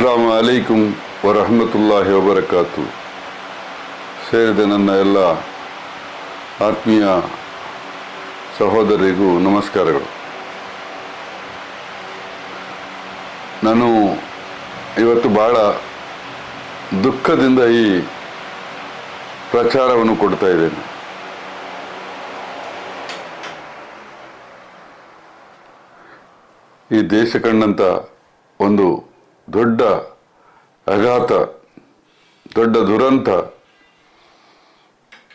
ಅಸ್ಸಲಾಮು ಅಲೈಕುಂ ವರಹಮತುಲ್ಲಾಹಿ ವಬರಕಾತು. ಸೇರಿದ ನನ್ನ ಎಲ್ಲ ಆತ್ಮೀಯ ಸಹೋದರಿಗೂ ನಮಸ್ಕಾರಗಳು. ನಾನು ಇವತ್ತು ಬಹಳ ದುಃಖದಿಂದ ಈ ಪ್ರಚಾರವನ್ನು ಕೊಡ್ತಾ ಇದ್ದೇನೆ. ಈ ದೇಶ ಕಂಡಂಥ ಒಂದು ದೊಡ್ಡ ಆಘಾತ, ದೊಡ್ಡ ದುರಂತ,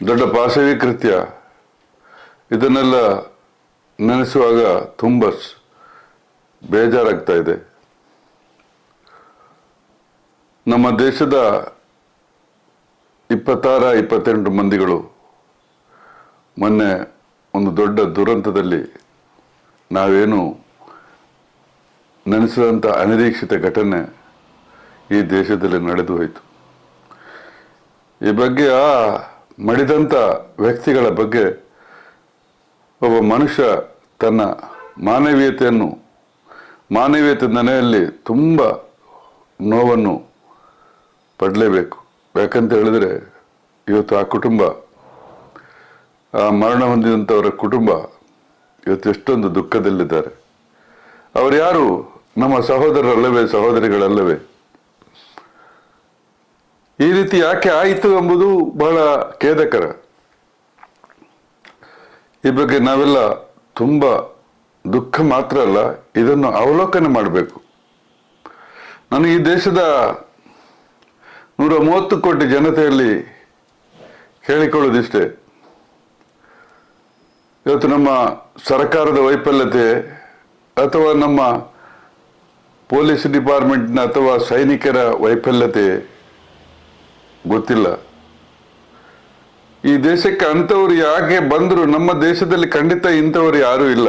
ದೊಡ್ಡ ಪಾಶವಿ ಕೃತ್ಯ, ಇದನ್ನೆಲ್ಲ ನೆನೆಸುವಾಗ ತುಂಬ ಬೇಜಾರಾಗ್ತಾ ಇದೆ. ನಮ್ಮ ದೇಶದ 26-28 ಮಂದಿಗಳು ಮೊನ್ನೆ ಒಂದು ದೊಡ್ಡ ದುರಂತದಲ್ಲಿ ನಾವೇನು ನೆನೆಸಿದಂಥ ಅನಿರೀಕ್ಷಿತ ಘಟನೆ ಈ ದೇಶದಲ್ಲಿ ನಡೆದು ಹೋಯಿತು. ಈ ಬಗ್ಗೆ ಆ ಮಡಿದಂಥ ವ್ಯಕ್ತಿಗಳ ಬಗ್ಗೆ ಒಬ್ಬ ಮನುಷ್ಯ ತನ್ನ ಮಾನವೀಯತೆ ನೆನೆಯಲ್ಲಿ ತುಂಬ ನೋವನ್ನು ಪಡಲೇಬೇಕು. ಯಾಕಂತ ಹೇಳಿದ್ರೆ ಇವತ್ತು ಆ ಕುಟುಂಬ, ಆ ಮರಣ ಹೊಂದಿದಂಥವರ ಕುಟುಂಬ ಇವತ್ತು ಎಷ್ಟೊಂದು ದುಃಖದಲ್ಲಿದ್ದಾರೆ. ಅವರು ಯಾರು? ನಮ್ಮ ಸಹೋದರರಲ್ಲವೇ, ಸಹೋದರಿಗಳಲ್ಲವೇ? ಈ ರೀತಿ ಯಾಕೆ ಆಯಿತು ಎಂಬುದು ಬಹಳ ಖೇದಕರ. ಈ ಬಗ್ಗೆ ನಾವೆಲ್ಲ ತುಂಬ ದುಃಖ ಮಾತ್ರ ಅಲ್ಲ, ಇದನ್ನು ಅವಲೋಕನ ಮಾಡಬೇಕು. ನಾನು ಈ ದೇಶದ 130 ಕೋಟಿ ಜನತೆಯಲ್ಲಿ ಹೇಳಿಕೊಳ್ಳೋದಿಷ್ಟೇ, ಇವತ್ತು ನಮ್ಮ ಸರ್ಕಾರದ ವೈಫಲ್ಯತೆ ಅಥವಾ ನಮ್ಮ ಪೊಲೀಸ್ ಡಿಪಾರ್ಟ್ಮೆಂಟ್ನ ಅಥವಾ ಸೈನಿಕರ ವೈಫಲ್ಯತೆ ಗೊತ್ತಿಲ್ಲ. ಈ ದೇಶಕ್ಕೆ ಅಂಥವ್ರು ಯಾಕೆ ಬಂದರು? ನಮ್ಮ ದೇಶದಲ್ಲಿ ಖಂಡಿತ ಇಂಥವ್ರು ಯಾರೂ ಇಲ್ಲ.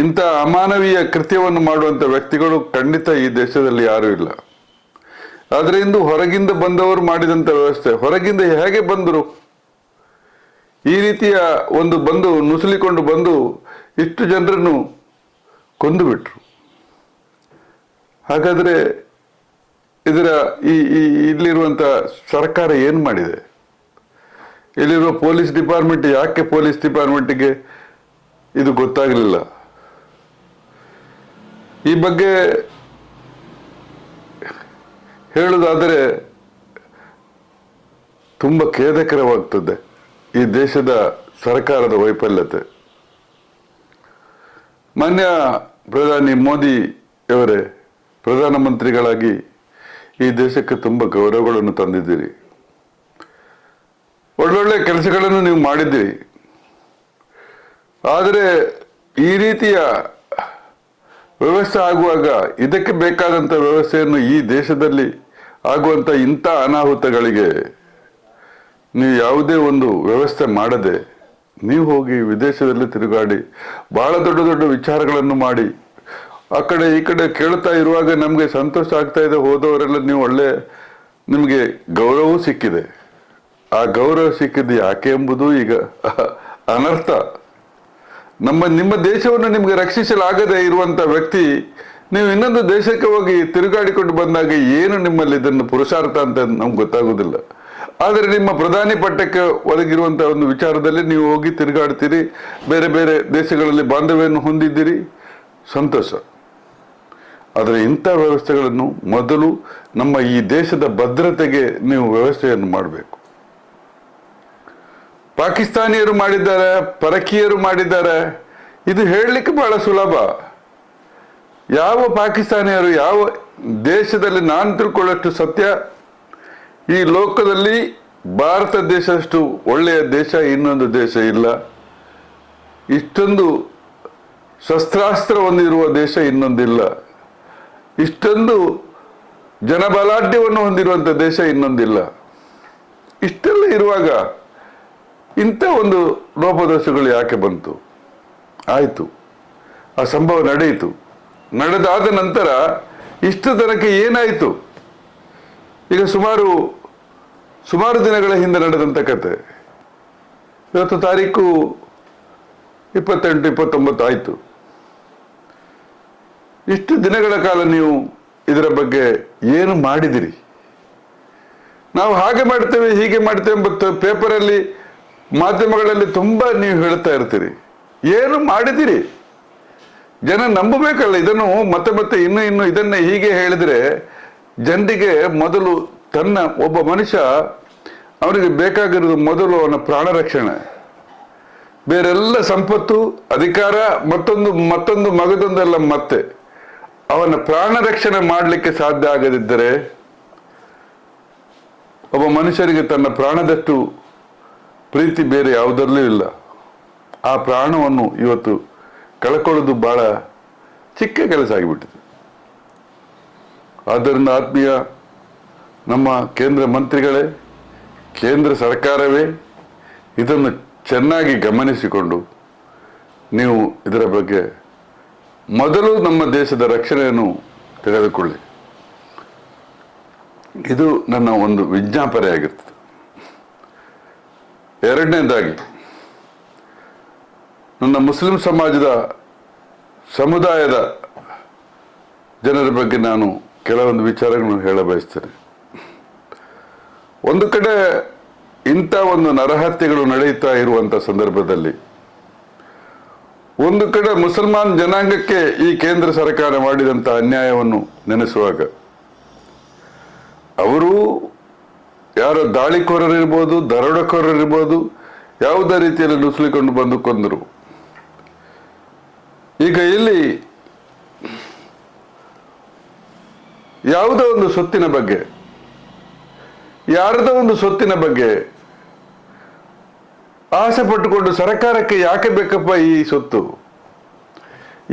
ಇಂಥ ಅಮಾನವೀಯ ಕೃತ್ಯವನ್ನು ಮಾಡುವಂಥ ವ್ಯಕ್ತಿಗಳು ಖಂಡಿತ ಈ ದೇಶದಲ್ಲಿ ಯಾರೂ ಇಲ್ಲ. ಆದರೆ ಇಂದು ಹೊರಗಿಂದ ಬಂದವರು ಮಾಡಿದಂಥ ವ್ಯವಸ್ಥೆ, ಹೊರಗಿಂದ ಹೇಗೆ ಬಂದರು? ಈ ರೀತಿಯ ಒಂದು ನುಸುಳಿಕೊಂಡು ಬಂದು ಇಷ್ಟು ಜನರನ್ನು ಕೊಂದು ಬಿಟ್ರು. ಹಾಗಾದರೆ ಇದರ ಇಲ್ಲಿರುವಂಥ ಸರ್ಕಾರ ಏನು ಮಾಡಿದೆ? ಇಲ್ಲಿರುವ ಪೊಲೀಸ್ ಡಿಪಾರ್ಟ್ಮೆಂಟ್, ಯಾಕೆ ಪೊಲೀಸ್ ಡಿಪಾರ್ಟ್ಮೆಂಟಿಗೆ ಇದು ಗೊತ್ತಾಗಲಿಲ್ಲ? ಈ ಬಗ್ಗೆ ಹೇಳುವುದಾದರೆ ತುಂಬ ಖೇದಕರವಾಗ್ತದೆ ಈ ದೇಶದ ಸರ್ಕಾರದ ವೈಫಲ್ಯತೆ. ಮಾನ್ಯ ಪ್ರಧಾನಿ ಮೋದಿಯವರೇ, ಪ್ರಧಾನಮಂತ್ರಿಗಳಾಗಿ ಈ ದೇಶಕ್ಕೆ ತುಂಬ ಗೌರವಗಳನ್ನು ತಂದಿದ್ದೀರಿ, ಒಳ್ಳೊಳ್ಳೆ ಕೆಲಸಗಳನ್ನು ನೀವು ಮಾಡಿದ್ದೀರಿ. ಆದರೆ ಈ ರೀತಿಯ ವ್ಯವಸ್ಥೆ ಆಗುವಾಗ ಇದಕ್ಕೆ ಬೇಕಾದಂಥ ವ್ಯವಸ್ಥೆಯನ್ನು ಈ ದೇಶದಲ್ಲಿ ಆಗುವಂಥ ಇಂಥ ಅನಾಹುತಗಳಿಗೆ ನೀವು ಯಾವುದೇ ಒಂದು ವ್ಯವಸ್ಥೆ ಮಾಡದೆ ನೀವು ಹೋಗಿ ವಿದೇಶದಲ್ಲಿ ತಿರುಗಾಡಿ ಬಹಳ ದೊಡ್ಡ ದೊಡ್ಡ ವಿಚಾರಗಳನ್ನು ಮಾಡಿ ಆ ಕಡೆ ಈ ಕಡೆ ಕೇಳ್ತಾ ಇರುವಾಗ ನಮಗೆ ಸಂತೋಷ ಆಗ್ತಾ ಇದೆ. ಹೋದವರೆಲ್ಲ ನೀವು ನಿಮಗೆ ಗೌರವವೂ ಸಿಕ್ಕಿದೆ. ಆ ಗೌರವ ಸಿಕ್ಕಿದ್ದು ಯಾಕೆ ಎಂಬುದು ಈಗ ಅನರ್ಥ. ನಿಮ್ಮ ದೇಶವನ್ನು ನಿಮಗೆ ರಕ್ಷಿಸಲಾಗದೇ ಇರುವಂಥ ವ್ಯಕ್ತಿ ನೀವು ಇನ್ನೊಂದು ದೇಶಕ್ಕೆ ಹೋಗಿ ತಿರುಗಾಡಿಕೊಂಡು ಬಂದಾಗ ಏನು ನಿಮ್ಮಲ್ಲಿ ಇದನ್ನು ಪುರುಷಾರ್ಥ ಅಂತ ನಮ್ಗೆ ಗೊತ್ತಾಗೋದಿಲ್ಲ. ಆದರೆ ನಿಮ್ಮ ಪ್ರಧಾನಿ ಪಟ್ಟಕ್ಕೆ ಒದಗಿರುವಂಥ ಒಂದು ವಿಚಾರದಲ್ಲಿ ನೀವು ಹೋಗಿ ತಿರುಗಾಡ್ತೀರಿ, ಬೇರೆ ಬೇರೆ ದೇಶಗಳಲ್ಲಿ ಬಾಂಧವ್ಯವನ್ನು ಹೊಂದಿದ್ದೀರಿ, ಸಂತೋಷ. ಆದರೆ ಇಂಥ ವ್ಯವಸ್ಥೆಗಳನ್ನು ಮೊದಲು ನಮ್ಮ ಈ ದೇಶದ ಭದ್ರತೆಗೆ ನೀವು ವ್ಯವಸ್ಥೆಯನ್ನು ಮಾಡಬೇಕು. ಪಾಕಿಸ್ತಾನಿಯರು ಮಾಡಿದ್ದಾರೆ, ಪರಕೀಯರು ಮಾಡಿದ್ದಾರೆ, ಇದು ಹೇಳಲಿಕ್ಕೆ ಬಹಳ ಸುಲಭ. ಯಾವ ಪಾಕಿಸ್ತಾನಿಯರು ಯಾವ ದೇಶದಲ್ಲಿ ನಾನು ತಿಳ್ಕೊಳ್ಳೋಷ್ಟು ಸತ್ಯ, ಈ ಲೋಕದಲ್ಲಿ ಭಾರತ ದೇಶದಷ್ಟು ಒಳ್ಳೆಯ ದೇಶ ಇನ್ನೊಂದು ದೇಶ ಇಲ್ಲ. ಇಷ್ಟೊಂದು ಶಸ್ತ್ರಾಸ್ತ್ರ ಹೊಂದಿರುವ ದೇಶ ಇನ್ನೊಂದಿಲ್ಲ. ಇಷ್ಟೊಂದು ಜನಬಲಾಢ್ಯವನ್ನು ಹೊಂದಿರುವಂಥ ದೇಶ ಇನ್ನೊಂದಿಲ್ಲ. ಇಷ್ಟೆಲ್ಲ ಇರುವಾಗ ಇಂಥ ಒಂದು ಲೋಪದೋಷಗಳು ಯಾಕೆ ಬಂತು? ಆಯಿತು, ಆ ಸಂಭವ ನಡೆಯಿತು. ನಡೆದಾದ ನಂತರ ಇಷ್ಟು ತನಕ ಏನಾಯಿತು? ಈಗ ಸುಮಾರು ದಿನಗಳ ಹಿಂದೆ ನಡೆದಂಥ ಕತೆ. ಇವತ್ತು ತಾರೀಕು 28-29 ಆಯಿತು. ಇಷ್ಟು ದಿನಗಳ ಕಾಲ ನೀವು ಇದರ ಬಗ್ಗೆ ಏನು ಮಾಡಿದಿರಿ? ನಾವು ಹಾಗೆ ಮಾಡ್ತೇವೆ ಹೀಗೆ ಮಾಡ್ತೇವೆ ಮತ್ತು ಪೇಪರಲ್ಲಿ ಮಾಧ್ಯಮಗಳಲ್ಲಿ ತುಂಬಾ ನೀವು ಹೇಳ್ತಾ ಇರ್ತೀರಿ. ಏನು ಮಾಡಿದಿರಿ? ಜನ ನಂಬಬೇಕಲ್ಲ ಇದನ್ನು. ಮತ್ತೆ ಮತ್ತೆ ಇನ್ನು ಇದನ್ನೇ ಹೀಗೆ ಹೇಳಿದ್ರೆ ಜನರಿಗೆ ಮೊದಲು ಒಬ್ಬ ಮನುಷ್ಯ ಅವನಿಗೆ ಬೇಕಾಗಿರೋದು ಮೊದಲು ಅವನ ಪ್ರಾಣ ರಕ್ಷಣೆ. ಬೇರೆಲ್ಲ ಸಂಪತ್ತು, ಅಧಿಕಾರ, ಮತ್ತೊಂದು ಮಗದೊಂದೆಲ್ಲ ಮತ್ತೆ ಅವನ ಪ್ರಾಣ ರಕ್ಷಣೆ ಮಾಡಲಿಕ್ಕೆ ಸಾಧ್ಯ ಆಗದಿದ್ದರೆ ಒಬ್ಬ ಮನುಷ್ಯರಿಗೆ ತನ್ನ ಪ್ರಾಣದಷ್ಟು ಪ್ರೀತಿ ಬೇರೆ ಯಾವುದರಲ್ಲೂ ಇಲ್ಲ. ಆ ಪ್ರಾಣವನ್ನು ಇವತ್ತು ಕಳ್ಕೊಳ್ಳೋದು ಬಹಳ ಚಿಕ್ಕ ಕೆಲಸ ಆಗಿಬಿಟ್ಟಿದೆ. ಆದ್ದರಿಂದ ಆತ್ಮೀಯ ನಮ್ಮ ಕೇಂದ್ರ ಮಂತ್ರಿಗಳೇ, ಕೇಂದ್ರ ಸರ್ಕಾರವೇ ಇದನ್ನು ಚೆನ್ನಾಗಿ ಗಮನಿಸಿಕೊಂಡು ನೀವು ಇದರ ಬಗ್ಗೆ ಮೊದಲು ನಮ್ಮ ದೇಶದ ರಕ್ಷಣೆಯನ್ನು ತೆಗೆದುಕೊಳ್ಳಿ. ಇದು ನನ್ನ ಒಂದು ವಿಜ್ಞಾಪನೆ ಆಗಿರ್ತದೆ. ಎರಡನೇದಾಗಿ, ನನ್ನ ಮುಸ್ಲಿಂ ಸಮುದಾಯದ ಜನರ ಬಗ್ಗೆ ನಾನು ಕೆಲವೊಂದು ವಿಚಾರಗಳನ್ನು ಹೇಳ ಬಯಸ್ತೇನೆ. ಒಂದು ಕಡೆ ಇಂಥ ಒಂದು ನರಹತ್ಯೆಗಳು ನಡೆಯುತ್ತಾ ಇರುವಂತ ಸಂದರ್ಭದಲ್ಲಿ, ಒಂದು ಕಡೆ ಮುಸಲ್ಮಾನ್ ಜನಾಂಗಕ್ಕೆ ಈ ಕೇಂದ್ರ ಸರ್ಕಾರ ಮಾಡಿದಂಥ ಅನ್ಯಾಯವನ್ನು ನೆನೆಸುವಾಗ, ಅವರು ಯಾರೋ ದಾಳಿಕೋರರಿರ್ಬೋದು, ದರೋಡೆಕೋರರಿರ್ಬೋದು, ಯಾವುದೇ ರೀತಿಯಲ್ಲಿ ನುಸುಳಿಕೊಂಡು ಬಂದು ಕೊಂದರು. ಈಗ ಇಲ್ಲಿ ಯಾವುದೋ ಒಂದು ಸೊತ್ತಿನ ಬಗ್ಗೆ, ಯಾರದೋ ಒಂದು ಸೊತ್ತಿನ ಬಗ್ಗೆ ಆಸೆ ಪಟ್ಟುಕೊಂಡು ಸರ್ಕಾರಕ್ಕೆ ಯಾಕೆ ಬೇಕಪ್ಪ ಈ ಸೊತ್ತು?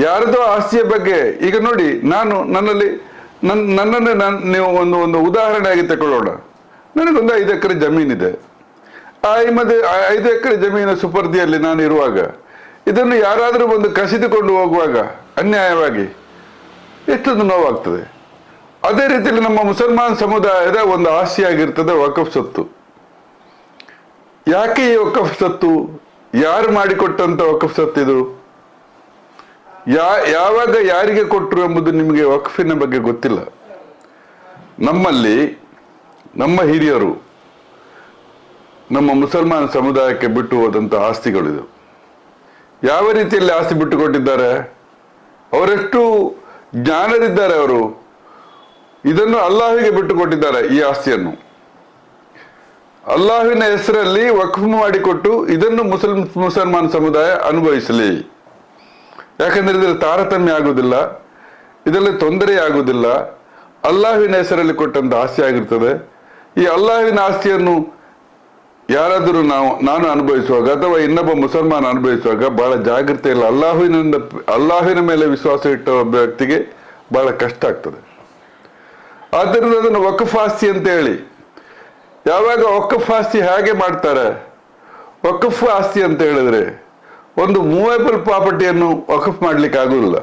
ಯಾರದೋ ಆಸ್ತಿಯ ಬಗ್ಗೆ, ಈಗ ನೋಡಿ, ನನ್ನನ್ನೇ ನೀವು ಒಂದು ಉದಾಹರಣೆಯಾಗಿ ತಗೊಳ್ಳೋಣ. ನನಗೊಂದು 5 ಎಕರೆ ಜಮೀನಿದೆ. ಆ 5 ಎಕರೆ ಜಮೀನಿನ ಸುಪರ್ದಿಯಲ್ಲಿ ನಾನು ಇರುವಾಗ ಇದನ್ನು ಯಾರಾದರೂ ಒಂದು ಕಸಿದುಕೊಂಡು ಹೋಗುವಾಗ ಅನ್ಯಾಯವಾಗಿ ಎಷ್ಟೊಂದು ನೋವಾಗ್ತದೆ. ಅದೇ ರೀತಿಯಲ್ಲಿ ನಮ್ಮ ಮುಸಲ್ಮಾನ್ ಸಮುದಾಯದ ಒಂದು ಆಸ್ತಿಯಾಗಿರ್ತದೆ ವಕಫ್ ಸ್ವತ್ತು. ಯಾಕೆ ಈ ವಕಫ್ ಸ್ವತ್ತು? ಯಾರು ಮಾಡಿಕೊಟ್ಟಂತ ವಕಫ್ ಸ್ವತ್ತು ಇದು? ಯಾವಾಗ ಯಾರಿಗೆ ಕೊಟ್ಟರು ಎಂಬುದು ನಿಮಗೆ ವಕ್ಫಿನ ಬಗ್ಗೆ ಗೊತ್ತಿಲ್ಲ. ನಮ್ಮಲ್ಲಿ ನಮ್ಮ ಹಿರಿಯರು ನಮ್ಮ ಮುಸಲ್ಮಾನ್ ಸಮುದಾಯಕ್ಕೆ ಬಿಟ್ಟು ಹೋದಂತ ಆಸ್ತಿಗಳಿದು. ಯಾವ ರೀತಿಯಲ್ಲಿ ಆಸ್ತಿ ಬಿಟ್ಟುಕೊಟ್ಟಿದ್ದಾರೆ? ಅವರೆಷ್ಟು ಜ್ಞಾನರಿದ್ದಾರೆ ಅವರು. ಇದನ್ನು ಅಲ್ಲಾಹಿಗೆ ಬಿಟ್ಟುಕೊಟ್ಟಿದ್ದಾರೆ. ಈ ಆಸ್ತಿಯನ್ನು ಅಲ್ಲಾಹಿನ ಹೆಸರಲ್ಲಿ ವಕ್ಫ್ ಮಾಡಿಕೊಟ್ಟು ಇದನ್ನು ಮುಸಲ್ಮಾನ್ ಸಮುದಾಯ ಅನುಭವಿಸಲಿ. ಯಾಕಂದ್ರೆ ಇದರಲ್ಲಿ ತಾರತಮ್ಯ ಆಗುವುದಿಲ್ಲ, ಇದರಲ್ಲಿ ತೊಂದರೆ ಆಗುವುದಿಲ್ಲ. ಅಲ್ಲಾಹಿನ ಹೆಸರಲ್ಲಿ ಕೊಟ್ಟಂತ ಆಸ್ತಿ ಆಗಿರ್ತದೆ. ಈ ಅಲ್ಲಾಹಿನ ಆಸ್ತಿಯನ್ನು ಯಾರಾದರೂ ನಾನು ಅನುಭವಿಸುವಾಗ ಅಥವಾ ಇನ್ನೊಬ್ಬ ಮುಸಲ್ಮಾನ ಅನುಭವಿಸುವಾಗ ಬಹಳ ಜಾಗ್ರತೆ ಇಲ್ಲ. ಅಲ್ಲಾಹಿನ ಮೇಲೆ ವಿಶ್ವಾಸ ಇಟ್ಟ ಒಬ್ಬ ವ್ಯಕ್ತಿಗೆ ಬಹಳ ಕಷ್ಟ ಆಗ್ತದೆ. ಆದ್ದರಿಂದ ಅದನ್ನು ವಕಫ್ ಆಸ್ತಿ ಅಂತ ಹೇಳಿ, ಯಾವಾಗ ವಕಫ್ ಆಸ್ತಿ ಹೇಗೆ ಮಾಡ್ತಾರೆ? ವಕಫ್ ಆಸ್ತಿ ಅಂತ ಹೇಳಿದ್ರೆ ಒಂದು ಮೂವೇಬಲ್ ಪ್ರಾಪರ್ಟಿಯನ್ನು ವಕಫ್ ಮಾಡ್ಲಿಕ್ಕೆ ಆಗುವುದಿಲ್ಲ.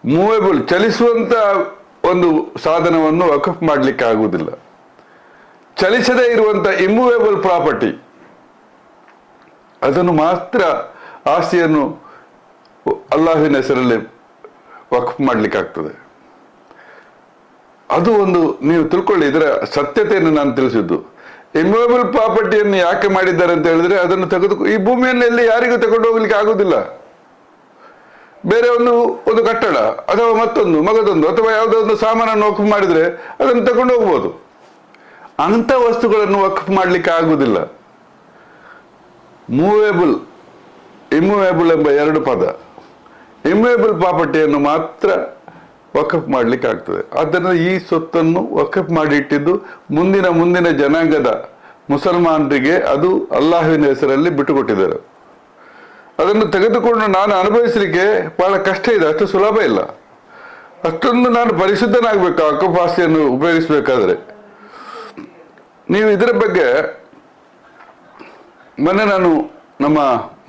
ಮೂವೇಬಲ್ ಚಲಿಸುವಂತ ಒಂದು ಸಾಧನವನ್ನು ವಕಫ್ ಮಾಡ್ಲಿಕ್ಕೆ ಆಗುವುದಿಲ್ಲ. ಚಲಿಸದೇ ಇರುವಂತ ಇಮ್ಮೂವೇಬಲ್ ಪ್ರಾಪರ್ಟಿ, ಅದನ್ನು ಮಾತ್ರ ಆಸ್ತಿಯನ್ನು ಅಲ್ಲಾಹಿನ ಹೆಸರಲ್ಲಿ ವಕ್ಫ್ ಮಾಡ್ಲಿಕ್ಕೆ ಆಗ್ತದೆ. ಅದು ಒಂದು ನೀವು ತಿಳ್ಕೊಳ್ಳಿ. ಇದರ ಸತ್ಯತೆಯನ್ನು ನಾನು ತಿಳಿಸಿದ್ದು. ಇಮ್ಮೂವೇಬಲ್ ಪ್ರಾಪರ್ಟಿಯನ್ನು ಯಾಕೆ ಮಾಡಿದ್ದಾರೆ ಅಂತ ಹೇಳಿದ್ರೆ, ಅದನ್ನು ಈ ಭೂಮಿಯನ್ನು ಎಲ್ಲಿ ಯಾರಿಗೂ ತಗೊಂಡು ಹೋಗ್ಲಿಕ್ಕೆ ಆಗುದಿಲ್ಲ. ಬೇರೆ ಒಂದು ಕಟ್ಟಡ ಅಥವಾ ಮಗದೊಂದು ಅಥವಾ ಯಾವುದೋ ಒಂದು ಸಾಮಾನನ್ನು ವಕ್ಫ್ ಮಾಡಿದ್ರೆ ಅದನ್ನು ತಗೊಂಡು ಹೋಗ್ಬೋದು. ಅಂತ ವಸ್ತುಗಳನ್ನು ವಕ್ಫ್ ಮಾಡ್ಲಿಕ್ಕೆ ಆಗುವುದಿಲ್ಲ. ಮೂವೇಬಲ್, ಇಮ್ಮೂವೇಬಲ್ ಎಂಬ 2 ಪದ. ಇಮ್ಮೂವೇಬಲ್ ಪ್ರಾಪರ್ಟಿಯನ್ನು ಮಾತ್ರ ವಕಫ್ ಮಾಡ್ಲಿಕ್ಕೆ ಆಗ್ತದೆ. ಆದ್ದರಿಂದ ಈ ಸ್ವತ್ತನ್ನು ವಕಫ್ ಮಾಡಿ ಇಟ್ಟಿದ್ದು ಮುಂದಿನ ಜನಾಂಗದ ಮುಸಲ್ಮಾನರಿಗೆ ಅದು ಅಲ್ಲಾಹಿನ ಹೆಸರಲ್ಲಿ ಬಿಟ್ಟುಕೊಟ್ಟಿದ್ದಾರೆ. ಅದನ್ನು ತೆಗೆದುಕೊಂಡು ನಾನು ಅನುಭವಿಸಲಿಕ್ಕೆ ಬಹಳ ಕಷ್ಟ ಇದೆ, ಅಷ್ಟು ಸುಲಭ ಇಲ್ಲ. ಅಷ್ಟೊಂದು ನಾನು ಪರಿಶುದ್ಧನಾಗಬೇಕು ವಕಫ್ ಆಸ್ತಿಯನ್ನು ಉಪಯೋಗಿಸಬೇಕಾದ್ರೆ. ನೀವು ಇದರ ಬಗ್ಗೆ ನಾನು ನಮ್ಮ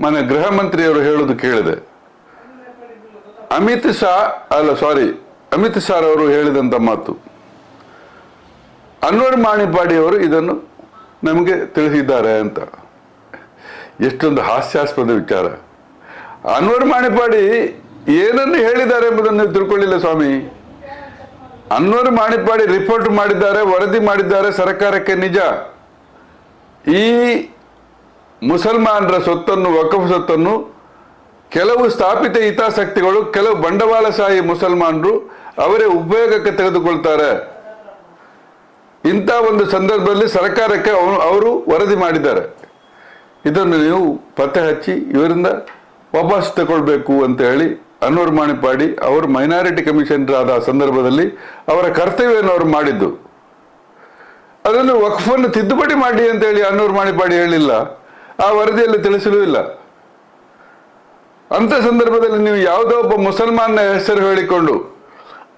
ಮನೆ ಗೃಹ ಮಂತ್ರಿಯವರು ಹೇಳೋದು ಕೇಳಿದೆ. ಅಮಿತ್ ಶಾ ಅವರು ಹೇಳಿದಂತ ಮಾತು, ಅನ್ವರ್ ಮಾಣಿಪಾಡಿ ಅವರು ಇದನ್ನು ನಮಗೆ ತಿಳಿಸಿದ್ದಾರೆ ಅಂತ. ಎಷ್ಟೊಂದು ಹಾಸ್ಯಾಸ್ಪದ ವಿಚಾರ. ಅನ್ವರ್ ಮಾಣಿಪಾಡಿ ಏನನ್ನು ಹೇಳಿದ್ದಾರೆ ಎಂಬುದನ್ನು ನೀವು ತಿಳ್ಕೊಳ್ಳಿಲ್ಲ ಸ್ವಾಮಿ. ಅನ್ವರ್ ಮಾಣಿಪ್ಪಾಡಿ ರಿಪೋರ್ಟ್ ಮಾಡಿದ್ದಾರೆ, ವರದಿ ಮಾಡಿದ್ದಾರೆ ಸರ್ಕಾರಕ್ಕೆ, ನಿಜ. ಈ ಮುಸಲ್ಮಾನರ ಸೊತ್ತನ್ನು, ವಕಫ್ ಸೊತ್ತನ್ನು ಕೆಲವು ಸ್ಥಾಪಿತ ಹಿತಾಸಕ್ತಿಗಳು, ಕೆಲವು ಬಂಡವಾಳಶಾಹಿ ಮುಸಲ್ಮಾನರು ಅವರೇ ಉಪಯೋಗಕ್ಕೆ ತೆಗೆದುಕೊಳ್ತಾರೆ. ಇಂಥ ಒಂದು ಸಂದರ್ಭದಲ್ಲಿ ಸರ್ಕಾರಕ್ಕೆ ಅವರು ವರದಿ ಮಾಡಿದ್ದಾರೆ. ಇದನ್ನು ನೀವು ಪತ್ತೆ ಹಚ್ಚಿ ಇವರಿಂದ ವಾಪಸ್ ತಗೊಳ್ಬೇಕು ಅಂತ ಹೇಳಿ ಅನ್ವರ್ ಮಾಣಿಪ್ಪಾಡಿ ಅವರು ಮೈನಾರಿಟಿ ಕಮಿಷನರ್ ಆದ ಸಂದರ್ಭದಲ್ಲಿ ಅವರ ಕರ್ತವ್ಯವನ್ನು ಅವರು ಮಾಡಿದ್ದು. ಅದನ್ನು ವಕ್ಫನ್ನು ತಿದ್ದುಪಡಿ ಮಾಡಿ ಅಂತ ಹೇಳಿ ಅನ್ವರ್ ಮಾಣಿಪ್ಪಾಡಿ ಹೇಳಿಲ್ಲ, ಆ ವರದಿಯಲ್ಲಿ ತಿಳಿಸಲೂ ಇಲ್ಲ. ಅಂತ ಸಂದರ್ಭದಲ್ಲಿ ನೀವು ಯಾವುದೋ ಒಬ್ಬ ಮುಸಲ್ಮಾನ ಹೆಸರು ಹೇಳಿಕೊಂಡು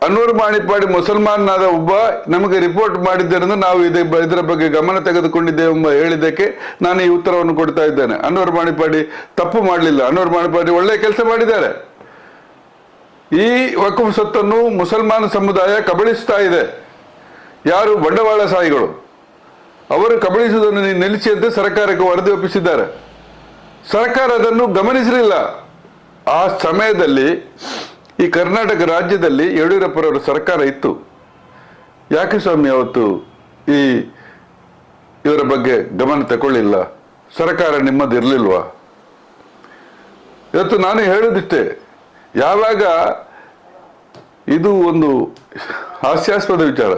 ಅನ್ವರ್ ಮಾಣಿಪ್ಪಾಡಿ ಮುಸಲ್ಮಾನಾದ ಒಬ್ಬ ನಮಗೆ ರಿಪೋರ್ಟ್ ಮಾಡಿದ್ದರಿಂದ ನಾವು ಇದರ ಬಗ್ಗೆ ಗಮನ ತೆಗೆದುಕೊಂಡಿದ್ದೇವೆ ಎಂಬ ಹೇಳಿದ್ದಕ್ಕೆ ನಾನು ಈ ಉತ್ತರವನ್ನು ಕೊಡ್ತಾ ಇದ್ದೇನೆ. ಅನ್ವರ್ ಮಾಣಿಪ್ಪಾಡಿ ತಪ್ಪು ಮಾಡಲಿಲ್ಲ, ಅನ್ವರ್ ಮಾಣಿಪ್ಪಾಡಿ ಒಳ್ಳೆಯ ಕೆಲಸ ಮಾಡಿದ್ದಾರೆ. ಈ ವಕ್ಫ್ ಸೊತ್ತನ್ನು ಮುಸಲ್ಮಾನ ಸಮುದಾಯ ಕಬಳಿಸ್ತಾ ಇದೆ. ಯಾರು ಬಂಡವಾಳಶಾಹಿಗಳು ಅವರು ಕಬಳಿಸುವುದನ್ನು ನಿಲ್ಲಿಸಿ ಅಂತ ಸರ್ಕಾರಕ್ಕೆ ವರದಿ ಒಪ್ಪಿಸಿದ್ದಾರೆ. ಸರ್ಕಾರ ಅದನ್ನು ಗಮನಿಸಲಿಲ್ಲ. ಆ ಸಮಯದಲ್ಲಿ ಈ ಕರ್ನಾಟಕ ರಾಜ್ಯದಲ್ಲಿ ಯಡಿಯೂರಪ್ಪರವರ ಸರ್ಕಾರ ಇತ್ತು. ಯಾಕೆ ಸ್ವಾಮಿ ಅವತ್ತು ಇವರ ಬಗ್ಗೆ ಗಮನ ತಗೊಳ್ಳಿಲ್ಲ? ಸರ್ಕಾರ ನಿಮ್ಮದಿರಲಿಲ್ವಾ? ಇವತ್ತು ನಾನು ಹೇಳುದಿಷ್ಟೇ, ಯಾವಾಗ ಇದು ಒಂದು ಹಾಸ್ಯಾಸ್ಪದ ವಿಚಾರ.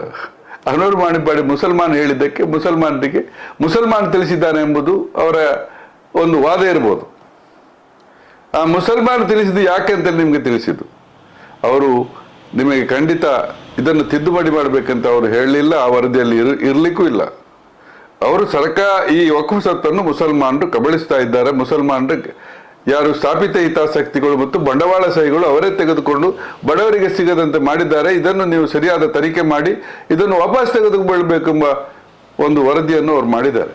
ಅನ್ವರ್ ಮಾಣಿಪ್ಪಾಡಿ ಮುಸಲ್ಮಾನ್ ಹೇಳಿದ್ದಕ್ಕೆ ಮುಸಲ್ಮಾನರಿಗೆ ಮುಸಲ್ಮಾನ್ ತಿಳಿಸಿದ್ದಾನೆ ಎಂಬುದು ಅವರ ಒಂದು ವಾದ ಇರ್ಬೋದು. ಆ ಮುಸಲ್ಮಾನ್ ತಿಳಿಸಿದ್ದು ಯಾಕೆ ಅಂತ ನಿಮಗೆ ತಿಳಿಸಿದ್ದು. ಅವರು ನಿಮಗೆ ಖಂಡಿತ ಇದನ್ನು ತಿದ್ದುಪಡಿ ಮಾಡಬೇಕಂತ ಅವರು ಹೇಳಲಿಲ್ಲ, ಆ ವರದಿಯಲ್ಲಿ ಇರಲಿಕ್ಕೂ ಇಲ್ಲ. ಅವರು ಈ ವಕ್ಫ್ ಸೊತ್ತನ್ನು ಮುಸಲ್ಮಾನರು ಕಬಳಿಸ್ತಾ ಇದ್ದಾರೆ. ಮುಸಲ್ಮಾನರು ಯಾರು ಸ್ಥಾಪಿತ ಹಿತಾಸಕ್ತಿಗಳು ಮತ್ತು ಬಂಡವಾಳಶಾಹಿಗಳು ಅವರೇ ತೆಗೆದುಕೊಂಡು ಬಡವರಿಗೆ ಸಿಗದಂತೆ ಮಾಡಿದ್ದಾರೆ. ಇದನ್ನು ನೀವು ಸರಿಯಾದ ತನಿಖೆ ಮಾಡಿ ಇದನ್ನು ವಾಪಸ್ ತೆಗೆದುಕೊಳ್ಳಬೇಕೆಂಬ ಒಂದು ವರದಿಯನ್ನು ಅವರು ಮಾಡಿದ್ದಾರೆ.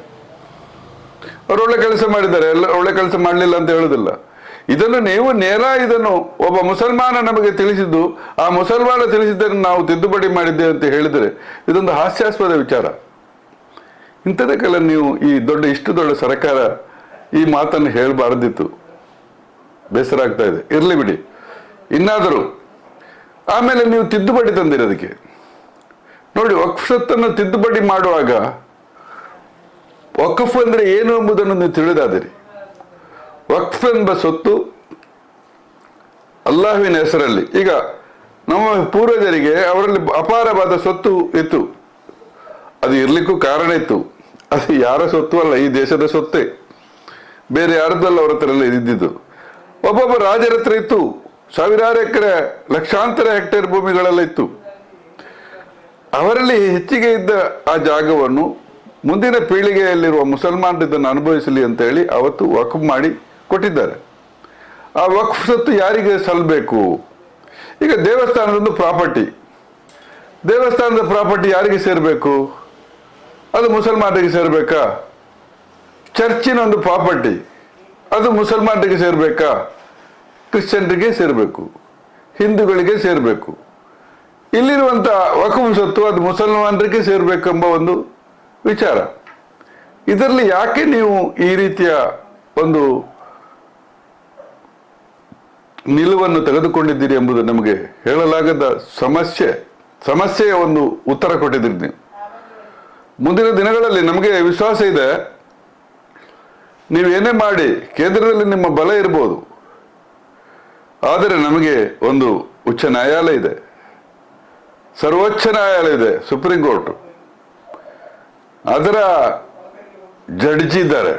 ಅವರು ಒಳ್ಳೆ ಕೆಲಸ ಮಾಡಿದ್ದಾರೆ, ಎಲ್ಲ ಒಳ್ಳೆ ಕೆಲಸ ಮಾಡಲಿಲ್ಲ ಅಂತ ಹೇಳುದಿಲ್ಲ. ಇದನ್ನು ನೀವು ಇದನ್ನು ಒಬ್ಬ ಮುಸಲ್ಮಾನ ನಮಗೆ ತಿಳಿಸಿದ್ದು, ಆ ಮುಸಲ್ಮಾನ ತಿಳಿಸಿದ್ದನ್ನು ನಾವು ತಿದ್ದುಪಡಿ ಮಾಡಿದ್ದೇವೆ ಅಂತ ಹೇಳಿದರೆ ಇದೊಂದು ಹಾಸ್ಯಾಸ್ಪದ ವಿಚಾರ. ಇಂಥದಕ್ಕೆಲ್ಲ ನೀವು ಇಷ್ಟು ದೊಡ್ಡ ಸರ್ಕಾರ ಈ ಮಾತನ್ನು ಹೇಳಬಾರದಿತ್ತು. ಬೇಸರ ಆಗ್ತಾ ಇದೆ. ಇರ್ಲಿ ಬಿಡಿ, ಇನ್ನಾದರೂ ಆಮೇಲೆ ನೀವು ತಿದ್ದುಪಡಿ ತಂದಿರೋದಕ್ಕೆ ನೋಡಿ. ವಕ್ಫ್ ಸೊತ್ತನ್ನು ತಿದ್ದುಪಡಿ ಮಾಡುವಾಗ ವಕ್ಫ್ ಅಂದ್ರೆ ಏನು ಎಂಬುದನ್ನು ನೀವು ತಿಳಿದಾದಿರಿ. ವಕ್ಫ್ ಎಂಬ ಸೊತ್ತು ಅಲ್ಲಾಹುವಿನ ಹೆಸರಲ್ಲಿ, ಈಗ ನಮ್ಮ ಪೂರ್ವಜರಿಗೆ ಅವರಲ್ಲಿ ಅಪಾರವಾದ ಸೊತ್ತು ಇತ್ತು. ಅದು ಇರ್ಲಿಕ್ಕೂ ಕಾರಣ ಇತ್ತು. ಅದು ಯಾರ ಸೊತ್ತು ಅಲ್ಲ, ಈ ದೇಶದ ಸೊತ್ತೇ, ಬೇರೆ ಯಾರದ್ದಲ್ಲ ಅವರ ಹತ್ರ ಎಲ್ಲ ಇದ್ದಿದ್ದು. ಒಬ್ಬೊಬ್ಬ ರಾಜರ ಹತ್ರ ಇತ್ತು. ಸಾವಿರಾರು ಎಕರೆ, ಲಕ್ಷಾಂತರ ಹೆಕ್ಟೇರ್ ಭೂಮಿಗಳೆಲ್ಲ ಇತ್ತು. ಅವರಲ್ಲಿ ಹೆಚ್ಚಿಗೆ ಇದ್ದ ಆ ಜಾಗವನ್ನು ಮುಂದಿನ ಪೀಳಿಗೆಯಲ್ಲಿರುವ ಮುಸಲ್ಮಾನರು ಇದನ್ನು ಅನುಭವಿಸಲಿ ಅಂತ ಹೇಳಿ ಅವತ್ತು ವಕ್ಫ್ ಮಾಡಿ ಕೊಟ್ಟಿದ್ದಾರೆ. ಆ ವಕ್ಫ್ ಸೊತ್ತು ಯಾರಿಗೆ ಸಲ್ಲಬೇಕು? ಈಗ ದೇವಸ್ಥಾನದೊಂದು ಪ್ರಾಪರ್ಟಿ, ದೇವಸ್ಥಾನದ ಪ್ರಾಪರ್ಟಿ ಯಾರಿಗೆ ಸೇರಬೇಕು? ಅದು ಮುಸಲ್ಮಾನರಿಗೆ ಸೇರಬೇಕಾ? ಚರ್ಚಿನ ಒಂದು ಪ್ರಾಪರ್ಟಿ, ಅದು ಮುಸಲ್ಮಾನರಿಗೆ ಸೇರಬೇಕಾ? ಕ್ರಿಶ್ಚಿಯನ್ರಿಗೆ ಸೇರಬೇಕು, ಹಿಂದೂಗಳಿಗೆ ಸೇರಬೇಕು. ಇಲ್ಲಿರುವಂಥ ವಕ್ಫ್ ಸೊತ್ತು ಅದು ಮುಸಲ್ಮಾನರಿಗೆ ಸೇರಬೇಕೆಂಬ ಒಂದು ವಿಚಾರ. ಇದರಲ್ಲಿ ಯಾಕೆ ನೀವು ಈ ರೀತಿಯ ಒಂದು ನಿಲುವನ್ನು ತೆಗೆದುಕೊಂಡಿದ್ದೀರಿ ಎಂಬುದು ನಮಗೆ ಹೇಳಲಾಗದ ಸಮಸ್ಯೆಯ ಒಂದು ಉತ್ತರ ಕೊಟ್ಟಿದ್ದೀರಿ ನೀವು. ಮುಂದಿನ ದಿನಗಳಲ್ಲಿ ನಮಗೆ ವಿಶ್ವಾಸ ಇದೆ, ನೀವೇನೇ ಮಾಡಿ ಕೇಂದ್ರದಲ್ಲಿ ನಿಮ್ಮ ಬಲ ಇರ್ಬೋದು, ಆದರೆ ನಮಗೆ ಒಂದು ಉಚ್ಚ ನ್ಯಾಯಾಲಯ ಇದೆ, ಸರ್ವೋಚ್ಚ ನ್ಯಾಯಾಲಯ ಇದೆ, ಸುಪ್ರೀಂ ಕೋರ್ಟ್, ಅದರ ಜಡ್ಜಿ ಇದ್ದಾರೆ,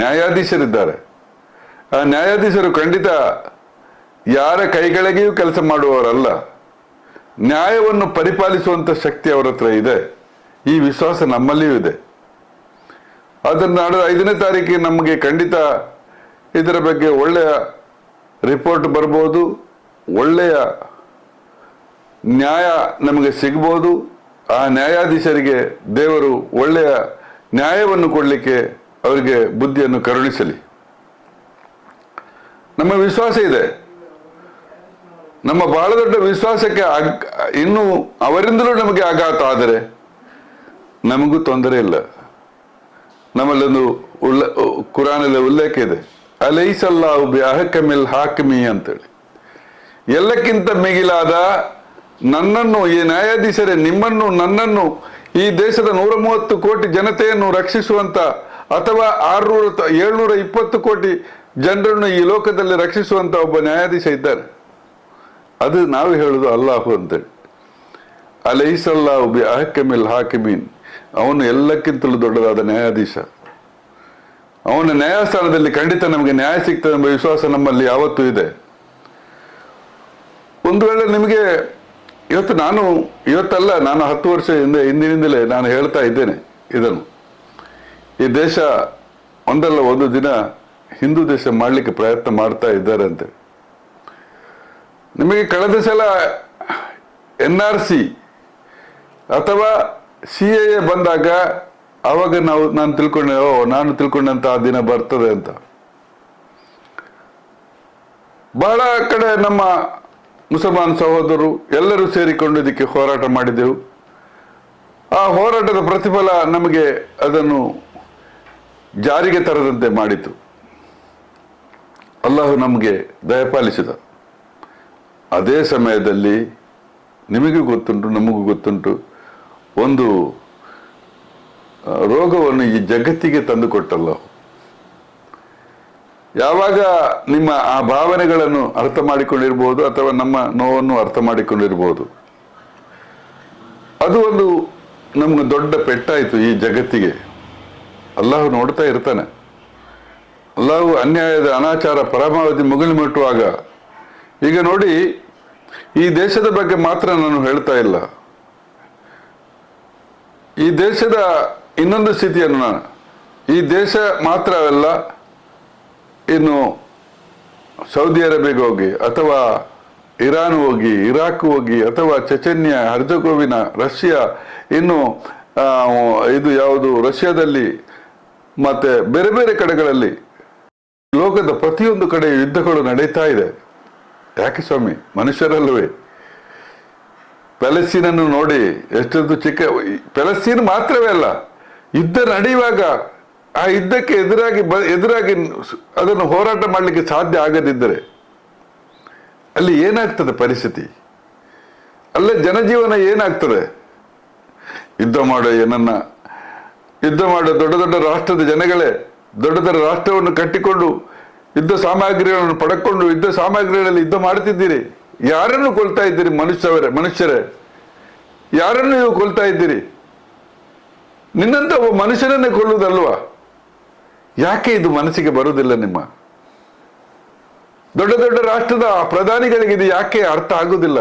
ನ್ಯಾಯಾಧೀಶರಿದ್ದಾರೆ. ಆ ನ್ಯಾಯಾಧೀಶರು ಖಂಡಿತ ಯಾರ ಕೈಗಳಿಗೆಯೂ ಕೆಲಸ ಮಾಡುವವರಲ್ಲ. ನ್ಯಾಯವನ್ನು ಪರಿಪಾಲಿಸುವಂತ ಶಕ್ತಿ ಅವರ ಹತ್ರ ಇದೆ. ಈ ವಿಶ್ವಾಸ ನಮ್ಮಲ್ಲಿಯೂ ಇದೆ. ಅದನ್ನು ನಾಳೆ 5ನೇ ತಾರೀಕಿಗೆ ನಮಗೆ ಖಂಡಿತ ಇದರ ಬಗ್ಗೆ ಒಳ್ಳೆಯ ರಿಪೋರ್ಟ್ ಬರ್ಬೋದು, ಒಳ್ಳೆಯ ನ್ಯಾಯ ನಮಗೆ ಸಿಗ್ಬೋದು. ಆ ನ್ಯಾಯಾಧೀಶರಿಗೆ ದೇವರು ಒಳ್ಳೆಯ ನ್ಯಾಯವನ್ನು ಕೊಡಲಿಕ್ಕೆ ಅವರಿಗೆ ಬುದ್ಧಿಯನ್ನು ಕರುಣಿಸಲಿ. ನಮ್ಮ ವಿಶ್ವಾಸ ಇದೆ. ನಮ್ಮ ಬಹಳ ದೊಡ್ಡ ವಿಶ್ವಾಸಕ್ಕೆ ಇನ್ನು ಅವರಿಂದಲೂ ನಮಗೆ ಆಘಾತ ಆದರೆ ನಮಗೂ ತೊಂದರೆ ಇಲ್ಲ. ನಮ್ಮಲ್ಲೊಂದು ಕುರಾನಲ್ಲಿ ಉಲ್ಲೇಖ ಇದೆ, ಅಲೈಸಲ್ಲಾಹು ಬಿ ಅಹಕಮಿಲ್ ಹಾಕಿಮಿ ಅಂತೇಳಿ. ಎಲ್ಲಕ್ಕಿಂತ ಮಿಗಿಲಾದ ನನ್ನನ್ನು, ಈ ನ್ಯಾಯಾಧೀಶರೇ, ನಿಮ್ಮನ್ನು, ನನ್ನನ್ನು, ಈ ದೇಶದ 130 ಕೋಟಿ ಜನತೆಯನ್ನು ರಕ್ಷಿಸುವಂತ ಅಥವಾ 720 ಕೋಟಿ ಜನರನ್ನು ಈ ಲೋಕದಲ್ಲಿ ರಕ್ಷಿಸುವಂತ ಒಬ್ಬ ನ್ಯಾಯಾಧೀಶ ಇದ್ದಾರೆ. ಅದು ನಾವು ಹೇಳುದು ಅಲ್ಲಾಹು ಅಂತೇಳಿ. ಅಲೈಸಲ್ಲಾಹು ಬಿ ಅಹಕಮಿಲ್ ಹಾಕಿಮೀನ್. ಅವನು ಎಲ್ಲಕ್ಕಿಂತಲೂ ದೊಡ್ಡದಾದ ನ್ಯಾಯಾಧೀಶ. ಅವನ ನ್ಯಾಯಸ್ಥಾನದಲ್ಲಿ ಖಂಡಿತ ನಮಗೆ ನ್ಯಾಯ ಸಿಗ್ತದೆ ಎಂಬ ವಿಶ್ವಾಸ ನಮ್ಮಲ್ಲಿ ಯಾವತ್ತೂ ಇದೆ. ಒಂದು ವೇಳೆ ನಿಮಗೆ ಇವತ್ತಲ್ಲ, ನಾನು 10 ವರ್ಷ ಹಿಂದಿನಿಂದಲೇ ನಾನು ಹೇಳ್ತಾ ಇದ್ದೇನೆ ಇದನ್ನು. ಈ ದೇಶ ಒಂದಲ್ಲ ಒಂದು ದಿನ ಹಿಂದೂ ದೇಶ ಮಾಡಲಿಕ್ಕೆ ಪ್ರಯತ್ನ ಮಾಡ್ತಾ ಇದ್ದಾರೆ ಅಂತ. ನಿಮಗೆ ಕಳೆದ ಸಲ NRC ಅಥವಾ CAA ಬಂದಾಗ ಆವಾಗ ನಾನು ತಿಳ್ಕೊಂಡಂತ ಆ ದಿನ ಬರ್ತದೆ ಅಂತ. ಬಹಳ ಕಡೆ ನಮ್ಮ ಮುಸಲ್ಮಾನ್ ಸಹೋದರರು ಎಲ್ಲರೂ ಸೇರಿಕೊಂಡು ಇದಕ್ಕೆ ಹೋರಾಟ ಮಾಡಿದೆವು. ಆ ಹೋರಾಟದ ಪ್ರತಿಫಲ ನಮಗೆ ಅದನ್ನು ಜಾರಿಗೆ ತರದಂತೆ ಮಾಡಿತು. ಅಲ್ಲಾಹು ನಮಗೆ ದಯಪಾಲಿಸಿದ. ಅದೇ ಸಮಯದಲ್ಲಿ ನಿಮಗೂ ಗೊತ್ತುಂಟು, ನಮಗೂ ಗೊತ್ತುಂಟು, ಒಂದು ರೋಗವನ್ನು ಈ ಜಗತ್ತಿಗೆ ತಂದುಕೊಟ್ಟಲ್ಲ. ಯಾವಾಗ ನಿಮ್ಮ ಆ ಭಾವನೆಗಳನ್ನು ಅರ್ಥ ಮಾಡಿಕೊಂಡಿರ್ಬೋದು ಅಥವಾ ನಮ್ಮ ನೋವನ್ನು ಅರ್ಥ ಮಾಡಿಕೊಂಡಿರ್ಬೋದು, ಅದು ಒಂದು ನಮ್ಗೆ ದೊಡ್ಡ ಪೆಟ್ಟಾಯಿತು ಈ ಜಗತ್ತಿಗೆ. ಅಲ್ಲಾಹು ನೋಡ್ತಾ ಇರ್ತಾನೆ. ಅಲ್ಲಾಹು ಅನ್ಯಾಯದ ಅನಾಚಾರ ಪರಮಾವಧಿ ಮುಗಿಲು ಮುಟ್ಟುವಾಗ, ಈಗ ನೋಡಿ, ಈ ದೇಶದ ಬಗ್ಗೆ ಮಾತ್ರ ನಾನು ಹೇಳ್ತಾ ಇಲ್ಲ, ಈ ದೇಶದ ಇನ್ನೊಂದು ಸ್ಥಿತಿಯನ್ನು ಈ ದೇಶ ಮಾತ್ರವಲ್ಲ, ಇನ್ನು ಸೌದಿ ಅರೇಬಿಯಾಗೆ ಹೋಗಿ ಅಥವಾ ಇರಾನ್ ಹೋಗಿ, ಇರಾಕ್ ಹೋಗಿ, ಅಥವಾ ಚೆಚೆನ್ಯ, ಹರ್ಜಗೋವಿನ, ರಷ್ಯಾ, ಇನ್ನು ಇದು ಯಾವುದು ರಷ್ಯಾದಲ್ಲಿ, ಮತ್ತೆ ಬೇರೆ ಬೇರೆ ಕಡೆಗಳಲ್ಲಿ ಲೋಕದ ಪ್ರತಿಯೊಂದು ಕಡೆ ಯುದ್ಧಗಳು ನಡೀತಾ ಇದೆ. ಯಾಕೆ ಸ್ವಾಮಿ? ಮನುಷ್ಯರಲ್ಲವೇ? ಪ್ಯಾಲೆಸ್ತೀನನ್ನು ನೋಡಿ, ಎಷ್ಟೊಂದು ಪ್ಯಾಲೆಸ್ತೀನ್ ಮಾತ್ರವೇ ಅಲ್ಲ, ಯುದ್ಧ ನಡೆಯುವಾಗ ಆ ಯುದ್ಧಕ್ಕೆ ಎದುರಾಗಿ ಅದನ್ನು ಹೋರಾಟ ಮಾಡಲಿಕ್ಕೆ ಸಾಧ್ಯ ಆಗದಿದ್ದರೆ ಅಲ್ಲಿ ಏನಾಗ್ತದೆ ಪರಿಸ್ಥಿತಿ? ಅಲ್ಲೇ ಜನಜೀವನ ಏನಾಗ್ತದೆ? ಯುದ್ಧ ಮಾಡೋ ದೊಡ್ಡ ದೊಡ್ಡ ರಾಷ್ಟ್ರದ ಜನಗಳೇ ದೊಡ್ಡ ದೊಡ್ಡ ರಾಷ್ಟ್ರವನ್ನು ಕಟ್ಟಿಕೊಂಡು ಯುದ್ಧ ಸಾಮಗ್ರಿಗಳನ್ನು ಪಡ್ಕೊಂಡು ಯುದ್ಧ ಸಾಮಗ್ರಿಗಳಲ್ಲಿ ಯುದ್ಧ ಮಾಡ್ತಿದ್ದೀರಿ. ಯಾರನ್ನು ಕೊಲ್ತಾ ಇದ್ದೀರಿ? ಮನುಷ್ಯರೇ, ಯಾರನ್ನು ನೀವು ಕೊಲ್ತಾ ಇದ್ದೀರಿ? ನಿನ್ನಂತ ಒಬ್ಬ ಮನುಷ್ಯನನ್ನೇ ಕೊಲ್ಲುವುದಲ್ವಾ? ಯಾಕೆ ಇದು ಮನಸ್ಸಿಗೆ ಬರುವುದಿಲ್ಲ? ನಿಮ್ಮ ದೊಡ್ಡ ದೊಡ್ಡ ರಾಷ್ಟ್ರದ ಪ್ರಧಾನಿಗಳಿಗೆ ಇದು ಯಾಕೆ ಅರ್ಥ ಆಗುವುದಿಲ್ಲ?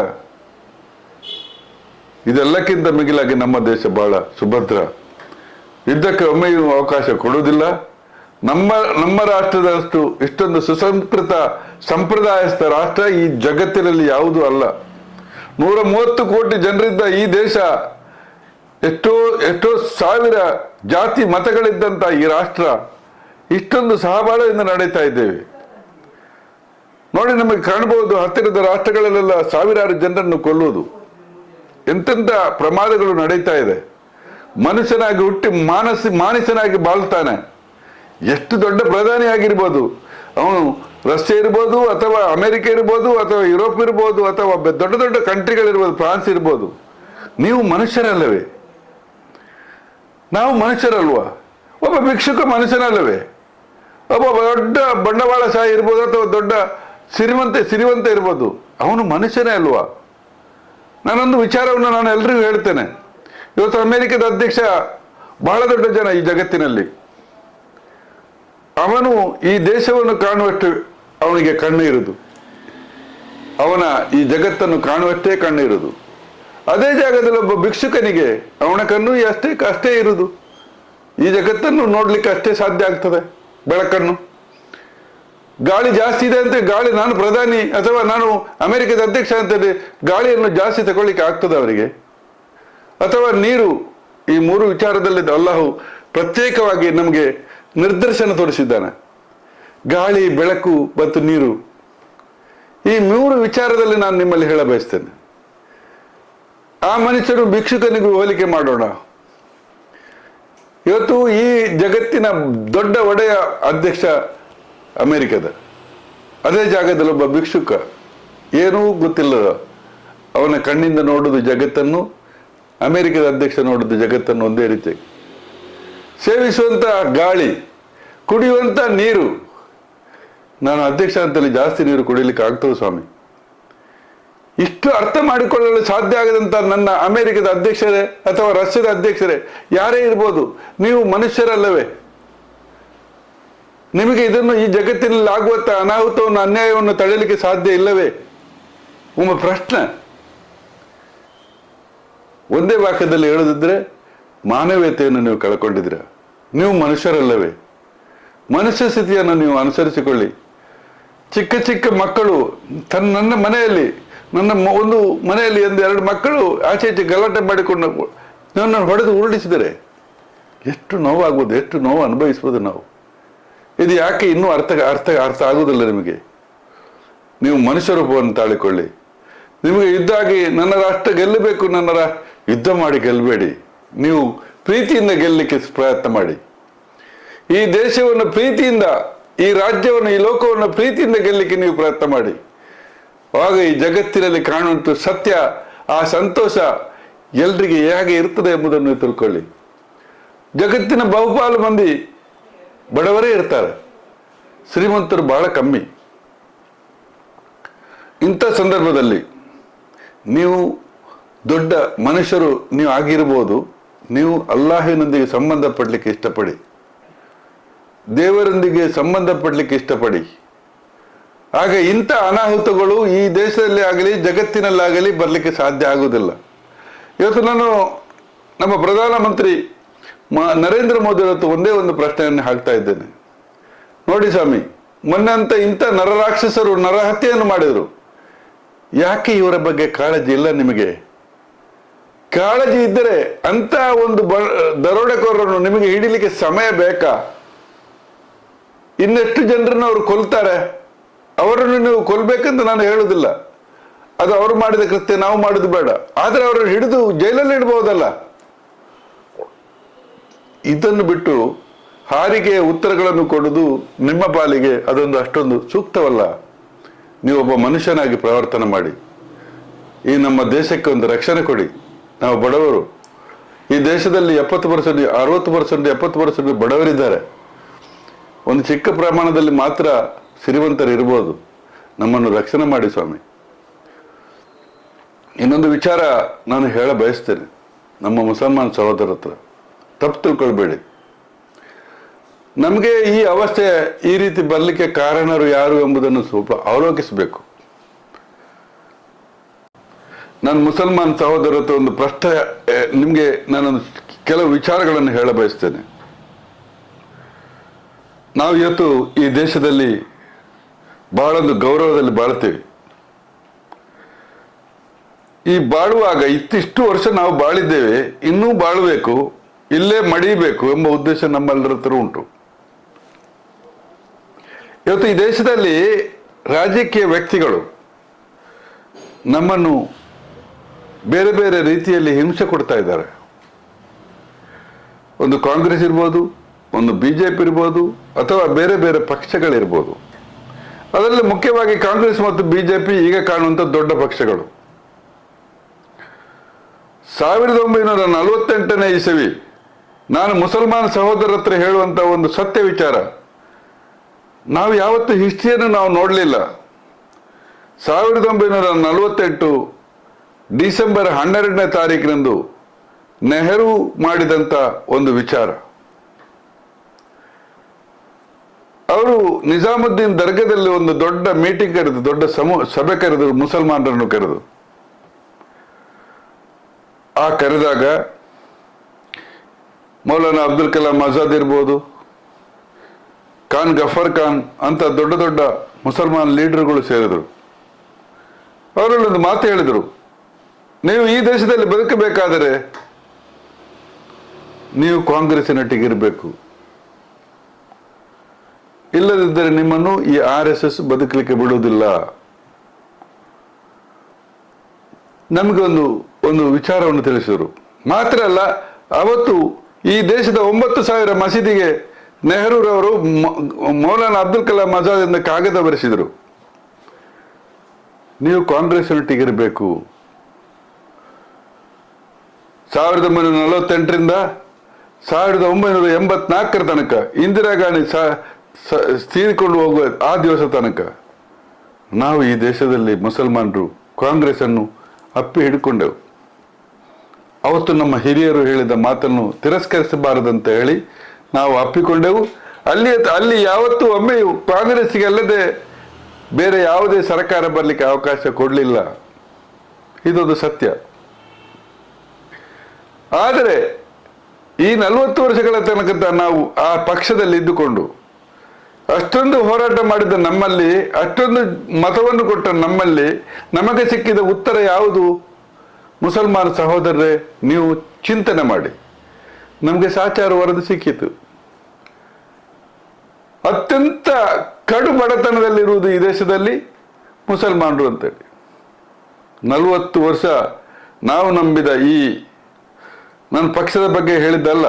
ಇದೆಲ್ಲಕ್ಕಿಂತ ಮಿಗಿಲಾಗಿ ನಮ್ಮ ದೇಶ ಬಹಳ ಸುಭದ್ರ. ಯುದ್ಧಕ್ಕೆ ಒಮ್ಮೆಯೂ ಅವಕಾಶ ಕೊಡುವುದಿಲ್ಲ. ನಮ್ಮ ರಾಷ್ಟ್ರದಷ್ಟು ಇಷ್ಟೊಂದು ಸುಸಂಸ್ಕೃತ ಸಂಪ್ರದಾಯಸ್ಥ ರಾಷ್ಟ್ರ ಈ ಜಗತ್ತಿನಲ್ಲಿ ಯಾವುದೂ ಅಲ್ಲ. 130 ಕೋಟಿ ಜನರಿದ್ದ ಈ ದೇಶ, ಎಷ್ಟೋ ಸಾವಿರ ಜಾತಿ ಮತಗಳಿದ್ದಂತ ಈ ರಾಷ್ಟ್ರ ಇಷ್ಟೊಂದು ಸಹಬಾಳ್ವೆಯಿಂದ ನಡೀತಾ ಇದ್ದೇವೆ. ನೋಡಿ, ನಮಗೆ ಕಾಣಬಹುದು, ಹತ್ತಿರದ ರಾಷ್ಟ್ರಗಳಲ್ಲೆಲ್ಲ ಸಾವಿರಾರು ಜನರನ್ನು ಕೊಲ್ಲುವುದು, ಎಂತೆಂಥ ಪ್ರಮಾದಗಳು ನಡೀತಾ ಇದೆ. ಮನುಷ್ಯನಾಗಿ ಹುಟ್ಟಿ ಮಾನಸನಾಗಿ ಬಾಳ್ತಾನೆ. ಎಷ್ಟು ದೊಡ್ಡ ಪ್ರಧಾನಿ ಆಗಿರ್ಬೋದು ಅವನು, ರಷ್ಯಾ ಇರ್ಬೋದು ಅಥವಾ ಅಮೆರಿಕ ಇರ್ಬೋದು ಅಥವಾ ಯುರೋಪ್ ಇರ್ಬೋದು ಅಥವಾ ದೊಡ್ಡ ದೊಡ್ಡ ಕಂಟ್ರಿಗಳಿರ್ಬೋದು, ಫ್ರಾನ್ಸ್ ಇರ್ಬೋದು. ನೀವು ಮನುಷ್ಯರಲ್ಲವೇ? ನಾವು ಮನುಷ್ಯರಲ್ವಾ? ಒಬ್ಬ ಭಿಕ್ಷುಕ ಮನುಷ್ಯನಲ್ಲವೇ? ಒಬ್ಬ ದೊಡ್ಡ ಬಂಡವಾಳಶಾಹಿ ಇರ್ಬೋದು ಅಥವಾ ದೊಡ್ಡ ಸಿರಿವಂತ ಇರ್ಬೋದು, ಅವನು ಮನುಷ್ಯನೇ ಅಲ್ವಾ? ನಾನೊಂದು ವಿಚಾರವನ್ನು ನಾನು ಎಲ್ರಿಗೂ ಹೇಳ್ತೇನೆ. ಇವತ್ತು ಅಮೆರಿಕದ ಅಧ್ಯಕ್ಷ ಬಹಳ ದೊಡ್ಡ ಜನ ಈ ಜಗತ್ತಿನಲ್ಲಿ. ಅವನು ಈ ದೇಶವನ್ನು ಕಾಣುವಷ್ಟು ಅವನಿಗೆ ಕಣ್ಣು ಇರುವುದು, ಅವನ ಈ ಜಗತ್ತನ್ನು ಕಾಣುವಷ್ಟೇ ಕಣ್ಣು ಇರುವುದು. ಅದೇ ಜಾಗದಲ್ಲಿ ಒಬ್ಬ ಭಿಕ್ಷುಕನಿಗೆ ಅವನ ಕಣ್ಣು ಅಷ್ಟೇ ಇರುವುದು. ಈ ಜಗತ್ತನ್ನು ನೋಡ್ಲಿಕ್ಕೆ ಅಷ್ಟೇ ಸಾಧ್ಯ ಆಗ್ತದೆ. ಬೆಳಕನ್ನು, ಗಾಳಿ ಜಾಸ್ತಿ ಇದೆ ಅಂತ ನಾನು ಪ್ರಧಾನಿ ಅಥವಾ ನಾನು ಅಮೆರಿಕದ ಅಧ್ಯಕ್ಷ ಅಂತೇಳಿ ಗಾಳಿಯನ್ನು ಜಾಸ್ತಿ ತಗೊಳ್ಳಿಕ್ಕೆ ಆಗ್ತದೆ ಅವರಿಗೆ? ಅಥವಾ ನೀರು, ಈ 3 ವಿಚಾರದಲ್ಲಿ ಅಲ್ಲಾಹು ಪ್ರತ್ಯೇಕವಾಗಿ ನಮಗೆ ನಿರ್ದರ್ಶನ ತೋರಿಸಿದ್ದಾನೆ. ಗಾಳಿ, ಬೆಳಕು ಮತ್ತು ನೀರು, ಈ 3 ವಿಚಾರದಲ್ಲಿ ನಾನು ನಿಮ್ಮಲ್ಲಿ ಹೇಳ ಬಯಸ್ತೇನೆ. ಆ ಮನುಷ್ಯರು ಭಿಕ್ಷುಕನಿಗೂ ಹೋಲಿಕೆ ಮಾಡೋಣ. ಇವತ್ತು ಈ ಜಗತ್ತಿನ ದೊಡ್ಡ ಒಡೆಯ ಅಧ್ಯಕ್ಷ ಅಮೆರಿಕದ, ಅದೇ ಜಾಗದಲ್ಲಿ ಒಬ್ಬ ಭಿಕ್ಷುಕ, ಏನೂ ಗೊತ್ತಿಲ್ಲದ ಅವನ ಕಣ್ಣಿಂದ ನೋಡುವುದು ಜಗತ್ತನ್ನು, ಅಮೆರಿಕದ ಅಧ್ಯಕ್ಷ ನೋಡುವುದು ಜಗತ್ತನ್ನು ಒಂದೇ ರೀತಿಯಾಗಿ. ಸೇವಿಸುವಂತ ಗಾಳಿ, ಕುಡಿಯುವಂತ ನೀರು. ನಾನು ಅಧ್ಯಕ್ಷ ಅಂತಲ್ಲಿ ಜಾಸ್ತಿ ನೀರು ಕುಡಿಯಲಿಕ್ಕೆ ಆಗ್ತದೆ ಸ್ವಾಮಿ. ಇಷ್ಟು ಅರ್ಥ ಮಾಡಿಕೊಳ್ಳಲು ಸಾಧ್ಯ ಆಗದಂತ ನನ್ನ ಅಮೆರಿಕದ ಅಧ್ಯಕ್ಷರೇ ಅಥವಾ ರಷ್ಯಾದ ಅಧ್ಯಕ್ಷರೇ ಯಾರೇ ಇರ್ಬೋದು, ನೀವು ಮನುಷ್ಯರಲ್ಲವೇ? ನಿಮಗೆ ಇದನ್ನು ಈ ಜಗತ್ತಿನಲ್ಲಿ ಆಗುವಂತ ಅನಾಹುತವನ್ನು, ಅನ್ಯಾಯವನ್ನು ತಡೆಯಲಿಕ್ಕೆ ಸಾಧ್ಯ ಇಲ್ಲವೇ? ಒಮ್ಮೆ ಪ್ರಶ್ನೆ. ಒಂದೇ ವಾಕ್ಯದಲ್ಲಿ ಹೇಳುದಿದ್ರೆ, ಮಾನವೀಯತೆಯನ್ನು ನೀವು ಕಳ್ಕೊಂಡಿದ್ದೀರ. ನೀವು ಮನುಷ್ಯರಲ್ಲವೇ? ಮನುಷ್ಯ ಸ್ಥಿತಿಯನ್ನು ನೀವು ಅನುಸರಿಸಿಕೊಳ್ಳಿ. ಚಿಕ್ಕ ಚಿಕ್ಕ ಮಕ್ಕಳು ನನ್ನ ಮನೆಯಲ್ಲಿ, ನನ್ನ ಒಂದು ಮನೆಯಲ್ಲಿ ಎರಡು ಮಕ್ಕಳು ಆಚೆ ಈಚೆ ಗಲಾಟೆ ಮಾಡಿಕೊಂಡು ನನ್ನನ್ನು ಹೊಡೆದು ಉರುಳಿಸಿದರೆ ಎಷ್ಟು ನೋವಾಗ್ಬೋದು, ಎಷ್ಟು ನೋವು ಅನುಭವಿಸ್ಬೋದು ನಾವು. ಇದು ಯಾಕೆ ಇನ್ನೂ ಅರ್ಥ ಆಗುವುದಿಲ್ಲ ನಿಮಗೆ? ನೀವು ಮನುಷ್ಯ ರೂಪವನ್ನು ತಾಳಿಕೊಳ್ಳಿ. ನಿಮಗೆ ಯುದ್ಧ ಆಗಿ ನನ್ನ ರಾಷ್ಟ್ರ ಗೆಲ್ಲಬೇಕು, ಯುದ್ಧ ಮಾಡಿ ಗೆಲ್ಲಬೇಡಿ. ನೀವು ಪ್ರೀತಿಯಿಂದ ಗೆಲ್ಲಲಿಕ್ಕೆ ಪ್ರಯತ್ನ ಮಾಡಿ. ಈ ದೇಶವನ್ನು ಪ್ರೀತಿಯಿಂದ, ಈ ರಾಜ್ಯವನ್ನು, ಈ ಲೋಕವನ್ನು ಪ್ರೀತಿಯಿಂದ ಗೆಲ್ಲಲಿಕ್ಕೆ ನೀವು ಪ್ರಯತ್ನ ಮಾಡಿ. ಆಗ ಈ ಜಗತ್ತಿನಲ್ಲಿ ಕಾಣುವಂಥ ಸತ್ಯ, ಆ ಸಂತೋಷ ಎಲ್ರಿಗೆ ಹೇಗೆ ಇರ್ತದೆ ಎಂಬುದನ್ನು ತಿಳ್ಕೊಳ್ಳಿ. ಜಗತ್ತಿನ ಬಹುಪಾಲು ಮಂದಿ ಬಡವರೇ ಇರ್ತಾರೆ, ಶ್ರೀಮಂತರು ಬಹಳ ಕಮ್ಮಿ. ಇಂಥ ಸಂದರ್ಭದಲ್ಲಿ ನೀವು ದೊಡ್ಡ ಮನುಷ್ಯರು ನೀವು ಆಗಿರ್ಬೋದು, ನೀವು ಅಲ್ಲಾಹಿನೊಂದಿಗೆ ಸಂಬಂಧಪಡಲಿಕ್ಕೆ ಇಷ್ಟಪಡಿ, ದೇವರೊಂದಿಗೆ ಸಂಬಂಧಪಡಲಿಕ್ಕೆ ಇಷ್ಟಪಡಿ. ಆಗ ಇಂಥ ಅನಾಹುತಗಳು ಈ ದೇಶದಲ್ಲಿ ಆಗಲಿ ಜಗತ್ತಿನಲ್ಲಾಗಲಿ ಬರಲಿಕ್ಕೆ ಸಾಧ್ಯ ಆಗುವುದಿಲ್ಲ. ಇವತ್ತು ನಾನು ನಮ್ಮ ಪ್ರಧಾನಮಂತ್ರಿ ನರೇಂದ್ರ ಮೋದಿ ಅವತ್ತು ಒಂದೇ ಒಂದು ಪ್ರಶ್ನೆಯನ್ನು ಹಾಕ್ತಾ ಇದ್ದೇನೆ. ನೋಡಿ ಸ್ವಾಮಿ, ಮೊನ್ನೆ ಅಂತ ಇಂಥ ನರರಾಕ್ಷಸರು ನರಹತ್ಯೆಯನ್ನು ಮಾಡಿದರು. ಯಾಕೆ ಇವರ ಬಗ್ಗೆ ಕಾಳಜಿ ಇಲ್ಲ ನಿಮಗೆ? ಕಾಳಜಿ ಇದ್ದರೆ ಅಂತ ಒಂದು ದರೋಡೆಕೋರರನ್ನು ನಿಮಗೆ ಹಿಡಿಲಿಕ್ಕೆ ಸಮಯ ಬೇಕಾ? ಇನ್ನೆಷ್ಟು ಜನರನ್ನು ಅವರು ಕೊಲ್ತಾರೆ. ಅವರನ್ನು ನೀವು ಕೊಲ್ಬೇಕಂತ ನಾನು ಹೇಳುವುದಿಲ್ಲ. ಅದು ಅವರು ಮಾಡಿದ ಕೃತ್ಯ, ನಾವು ಮಾಡುದು ಬೇಡ. ಆದ್ರೆ ಅವರನ್ನು ಹಿಡಿದು ಜೈಲಲ್ಲಿ ಇಡಬಹುದಲ್ಲ. ಇದನ್ನು ಬಿಟ್ಟು ಹಾರಿಗೆಯ ಉತ್ತರಗಳನ್ನು ಕೊಡುವುದು ನಿಮ್ಮ ಪಾಲಿಗೆ ಅದೊಂದು ಅಷ್ಟೊಂದು ಸೂಕ್ತವಲ್ಲ. ನೀವೊಬ್ಬ ಮನುಷ್ಯನಾಗಿ ಪ್ರವರ್ತನೆ ಮಾಡಿ. ಈ ನಮ್ಮ ದೇಶಕ್ಕೆ ಒಂದು ರಕ್ಷಣೆ ಕೊಡಿ. ನಾವು ಬಡವರು. ಈ ದೇಶದಲ್ಲಿ 70%, 60%, 70% ಬಡವರಿದ್ದಾರೆ. ಒಂದು ಚಿಕ್ಕ ಪ್ರಮಾಣದಲ್ಲಿ ಮಾತ್ರ ಶ್ರೀಮಂತರು ಇರ್ಬೋದು. ನಮ್ಮನ್ನು ರಕ್ಷಣೆ ಮಾಡಿ ಸ್ವಾಮಿ. ಇನ್ನೊಂದು ವಿಚಾರ ನಾನು ಹೇಳ ಬಯಸ್ತೇನೆ ನಮ್ಮ ಮುಸಲ್ಮಾನ್ ಸಹೋದರ ಹತ್ರ. ತಪ್ಪು ತಿಳ್ಕೊಳ್ಬೇಡಿ. ನಮಗೆ ಈ ಅವಸ್ಥೆ ಈ ರೀತಿ ಬರಲಿಕ್ಕೆ ಕಾರಣರು ಯಾರು ಎಂಬುದನ್ನು ಸ್ವಲ್ಪ ಅವಲೋಕಿಸಬೇಕು. ನಾನು ಮುಸಲ್ಮಾನ್ ಸಹೋದರ ಹತ್ರ ಒಂದು ಪ್ರಶ್ನೆ, ನಿಮಗೆ ನಾನೊಂದು ಕೆಲವು ವಿಚಾರಗಳನ್ನು ಹೇಳ ಬಯಸ್ತೇನೆ. ನಾವು ಇವತ್ತು ಈ ದೇಶದಲ್ಲಿ ಬಹಳೊಂದು ಗೌರವದಲ್ಲಿ ಬಾಳ್ತೇವೆ. ಈ ಬಾಳುವಾಗ ಇತ್ತಿಷ್ಟು ವರ್ಷ ನಾವು ಬಾಳಿದ್ದೇವೆ, ಇನ್ನೂ ಬಾಳಬೇಕು, ಇಲ್ಲೇ ಮಡಿಬೇಕು ಎಂಬ ಉದ್ದೇಶ ನಮ್ಮೆಲ್ಲರ ಹತ್ರ ಉಂಟು. ಇವತ್ತು ಈ ದೇಶದಲ್ಲಿ ರಾಜಕೀಯ ವ್ಯಕ್ತಿಗಳು ನಮ್ಮನ್ನು ಬೇರೆ ಬೇರೆ ರೀತಿಯಲ್ಲಿ ಹಿಂಸೆ ಕೊಡ್ತಾ ಇದ್ದಾರೆ. ಒಂದು ಕಾಂಗ್ರೆಸ್ ಇರ್ಬೋದು, ಒಂದು ಬಿಜೆಪಿ ಇರ್ಬೋದು, ಅಥವಾ ಬೇರೆ ಬೇರೆ ಪಕ್ಷಗಳಿರ್ಬೋದು. ಅದರಲ್ಲಿ ಮುಖ್ಯವಾಗಿ ಕಾಂಗ್ರೆಸ್ ಮತ್ತು ಬಿಜೆಪಿ ಈಗ ಕಾಣುವಂಥ ದೊಡ್ಡ ಪಕ್ಷಗಳು. 1948ನೇ ಇಸವಿ ನಾನು ಮುಸಲ್ಮಾನ್ ಸಹೋದರ ಹತ್ರ ಹೇಳುವಂತ ಒಂದು ಸತ್ಯ ವಿಚಾರ. ನಾವು ಯಾವತ್ತು ಹಿಸ್ಟ್ರಿಯನ್ನು ನಾವು ನೋಡಲಿಲ್ಲ. 1948 ಡಿಸೆಂಬರ್ 12ನೇ ತಾರೀಕಿನಂದು ನೆಹರು ಮಾಡಿದಂತ ಒಂದು ವಿಚಾರ. ಅವರು ನಿಜಾಮುದ್ದೀನ್ ದರ್ಗಾದಲ್ಲಿ ಒಂದು ದೊಡ್ಡ ಮೀಟಿಂಗ್ ಕರೆದು, ದೊಡ್ಡ ಸಭೆ ಕರೆದು, ಮುಸಲ್ಮಾನರನ್ನು ಕರೆದು, ಆ ಕರೆದಾಗ ಮೌಲಾನಾ ಅಬ್ದುಲ್ ಕಲಾಂ ಆಜಾದ್ ಇರ್ಬೋದು, ಖಾನ್ ಗಫರ್ ಖಾನ್ ಅಂತ ದೊಡ್ಡ ದೊಡ್ಡ ಮುಸಲ್ಮಾನ್ ಲೀಡರ್ಗಳು ಸೇರಿದರು. ಅವರಲ್ಲೊಂದು ಮಾತು ಹೇಳಿದರು, ನೀವು ಈ ದೇಶದಲ್ಲಿ ಬದುಕಬೇಕಾದರೆ ನೀವು ಕಾಂಗ್ರೆಸ್ಸಿನೊಟ್ಟಿಗಿರಬೇಕು, ಇಲ್ಲದಿದ್ದರೆ ನಿಮ್ಮನ್ನು ಈ RSS ಬದುಕಲಿಕ್ಕೆ ಬಿಡುವುದಿಲ್ಲ. ನಮಗೆ ಒಂದು ವಿಚಾರವನ್ನು ತಿಳಿಸಿದರು. ಮಾತ್ರ ಅಲ್ಲ, ಅವತ್ತು ಈ ದೇಶದ 9,000 ಮಸೀದಿಗೆ ನೆಹರೂರವರು ಮೌಲಾನಾ ಅಬ್ದುಲ್ ಕಲಾಂ ಆಜಾದ್ ಎಂದು ಕಾಗದ ಬರೆಸಿದರು. ನೀವು ಕಾಂಗ್ರೆಸ್ಸಿನೊಟ್ಟಿಗಿರಬೇಕು, 1948ರಿಂದ 1984 ತನಕ ಇಂದಿರಾ ಗಾಂಧಿ ತೀರಿಕೊಂಡು ಹೋಗುವ ಆ ದಿವಸ ತನಕ ನಾವು ಈ ದೇಶದಲ್ಲಿ ಮುಸಲ್ಮಾನರು ಕಾಂಗ್ರೆಸ್ ಅನ್ನು ಅಪ್ಪಿ ಹಿಡ್ಕೊಂಡೆವು. ಅವತ್ತು ನಮ್ಮ ಹಿರಿಯರು ಹೇಳಿದ ಮಾತನ್ನು ತಿರಸ್ಕರಿಸಬಾರದಂತ ಹೇಳಿ ನಾವು ಅಪ್ಪಿಕೊಂಡೆವು. ಅಲ್ಲಿ ಯಾವತ್ತೂ ಒಮ್ಮೆಯೂ ಕಾಂಗ್ರೆಸ್ಗೆ ಅಲ್ಲದೆ ಬೇರೆ ಯಾವುದೇ ಸರ್ಕಾರ ಬರಲಿಕ್ಕೆ ಅವಕಾಶ ಕೊಡಲಿಲ್ಲ. ಇದೊಂದು ಸತ್ಯ. ಆದರೆ ಈ 40 ವರ್ಷಗಳ ತನಕ ನಾವು ಆ ಪಕ್ಷದಲ್ಲಿ ಇದ್ದುಕೊಂಡು ಅಷ್ಟೊಂದು ಹೋರಾಟ ಮಾಡಿದ ನಮ್ಮಲ್ಲಿ, ಅಷ್ಟೊಂದು ಮತವನ್ನು ಕೊಟ್ಟ ನಮ್ಮಲ್ಲಿ ನಮಗೆ ಸಿಕ್ಕಿದ ಉತ್ತರ ಯಾವುದು? ಮುಸಲ್ಮಾನ ಸಹೋದರರೇ, ನೀವು ಚಿಂತನೆ ಮಾಡಿ. ನಮಗೆ ಸಾಚಾರ ವರದಿ ಸಿಕ್ಕಿತು. ಅತ್ಯಂತ ಕಡು ಬಡತನದಲ್ಲಿರುವುದು ಈ ದೇಶದಲ್ಲಿ ಮುಸಲ್ಮಾನರು ಅಂತೇಳಿ. 40 ವರ್ಷ ನಾವು ನಂಬಿದ ನನ್ನ ಪಕ್ಷದ ಬಗ್ಗೆ ಹೇಳಿದ್ದಲ್ಲ,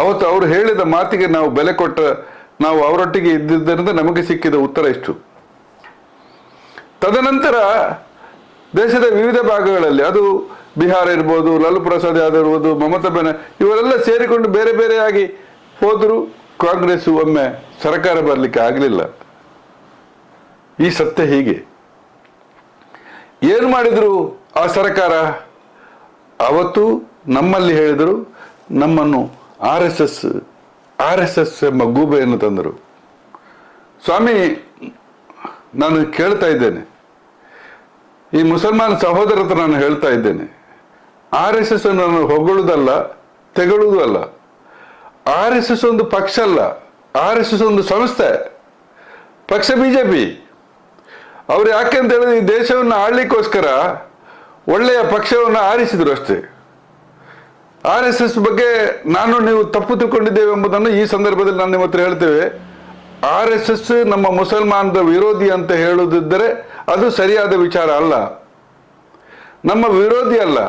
ಅವತ್ತು ಅವರು ಹೇಳಿದ ಮಾತಿಗೆ ನಾವು ಬೆಲೆ ಕೊಟ್ಟ, ನಾವು ಅವರೊಟ್ಟಿಗೆ ಇದ್ದಿದ್ದರಿಂದ ನಮಗೆ ಸಿಕ್ಕಿದ ಉತ್ತರ ಇಷ್ಟು. ತದನಂತರ ದೇಶದ ವಿವಿಧ ಭಾಗಗಳಲ್ಲಿ, ಅದು ಬಿಹಾರ ಇರ್ಬೋದು, ಲಾಲು ಪ್ರಸಾದ್ ಯಾದವ್ ಇರ್ಬೋದು, ಮಮತಾ ಬ್ಯಾನರ್ಜಿ, ಇವರೆಲ್ಲ ಸೇರಿಕೊಂಡು ಬೇರೆ ಬೇರೆಯಾಗಿ ಹೋದರು. ಕಾಂಗ್ರೆಸ್ ಒಮ್ಮೆ ಸರ್ಕಾರ ಬರಲಿಕ್ಕೆ ಆಗಲಿಲ್ಲ. ಈ ಸತ್ಯ ಹೀಗೆ. ಏನು ಮಾಡಿದ್ರು ಆ ಸರ್ಕಾರ? ಅವತ್ತು ನಮ್ಮಲ್ಲಿ ಹೇಳಿದರು, ನಮ್ಮನ್ನು RSS ಎಂಬ ಗೂಬೆಯನ್ನು ತಂದರು. ಸ್ವಾಮಿ, ನಾನು ಕೇಳ್ತಾ ಇದ್ದೇನೆ, ಈ ಮುಸಲ್ಮಾನ ಸಹೋದರ ಹತ್ರ ನಾನು ಹೇಳ್ತಾ ಇದ್ದೇನೆ, RSS ಅನ್ನು ನಾನು ಹೊಗಳುವುದಲ್ಲ, ತೆಗಳುವುದೂ ಅಲ್ಲ. RSS ಒಂದು ಪಕ್ಷ ಅಲ್ಲ, RSS ಒಂದು ಸಂಸ್ಥೆ, ಪಕ್ಷ ಬಿಜೆಪಿ. ಅವ್ರು ಯಾಕೆ ಅಂತ ಹೇಳಿದ್ರೆ ಈ ದೇಶವನ್ನು ಆಳ್ಲಿಕ್ಕೋಸ್ಕರ ಒಳ್ಳೆಯ ಪಕ್ಷವನ್ನು ಆರಿಸಿದ್ರು ಅಷ್ಟೇ. RSS ಬಗ್ಗೆ ನೀವು ತಪ್ಪು ತಿಳ್ಕೊಂಡಿದ್ದೇವೆ ಎಂಬುದನ್ನು ಈ ಸಂದರ್ಭದಲ್ಲಿ ನಾನು ನಿಮ್ಮ ಹತ್ರ ಹೇಳ್ತೇವೆ. RSS ನಮ್ಮ ಮುಸಲ್ಮಾನರ ವಿರೋಧಿ ಅಂತ ಹೇಳುವುದಿದ್ದರೆ ಅದು ಸರಿಯಾದ ವಿಚಾರ ಅಲ್ಲ. ನಮ್ಮ ವಿರೋಧಿ ಅಲ್ಲ.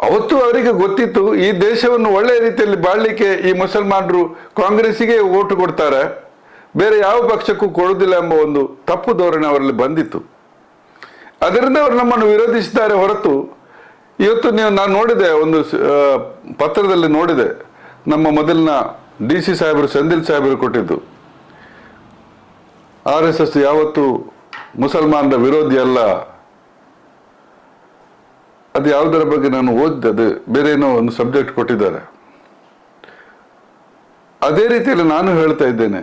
ಅವತ್ತು ಅವರಿಗೆ ಗೊತ್ತಿತ್ತು ಈ ದೇಶವನ್ನು ಒಳ್ಳೆಯ ರೀತಿಯಲ್ಲಿ ಬಾಳ್ಲಿಕ್ಕೆ ಈ ಮುಸಲ್ಮಾನರು ಕಾಂಗ್ರೆಸ್ಸಿಗೆ ಓಟು ಕೊಡ್ತಾರೆ, ಬೇರೆ ಯಾವ ಪಕ್ಷಕ್ಕೂ ಕೊಡುವುದಿಲ್ಲ ಎಂಬ ಒಂದು ತಪ್ಪು ಧೋರಣೆ ಅವರಲ್ಲಿ ಬಂದಿತ್ತು. ಅದರಿಂದ ಅವರು ನಮ್ಮನ್ನು ವಿರೋಧಿಸಿದ್ದಾರೆ ಹೊರತು, ಇವತ್ತು ನಾನು ನೋಡಿದೆ, ಒಂದು ಪತ್ರದಲ್ಲಿ ನೋಡಿದೆ, ನಮ್ಮ ಮೊದಲಿನ DC ಸಾಹೇಬರು, ಸೆಂದಿಲ್ ಸಾಹೇಬರು ಕೊಟ್ಟಿದ್ದು, RSS ಯಾವತ್ತು ಮುಸಲ್ಮಾನರ ವಿರೋಧಿ ಅಲ್ಲ. ಅದು ಯಾವುದರ ಬಗ್ಗೆ ನಾನು ಓದಿದೆ, ಅದು ಬೇರೆ ಏನೋ ಒಂದು ಸಬ್ಜೆಕ್ಟ್ ಕೊಟ್ಟಿದ್ದಾರೆ. ಅದೇ ರೀತಿಯಲ್ಲಿ ನಾನು ಹೇಳ್ತಾ ಇದ್ದೇನೆ,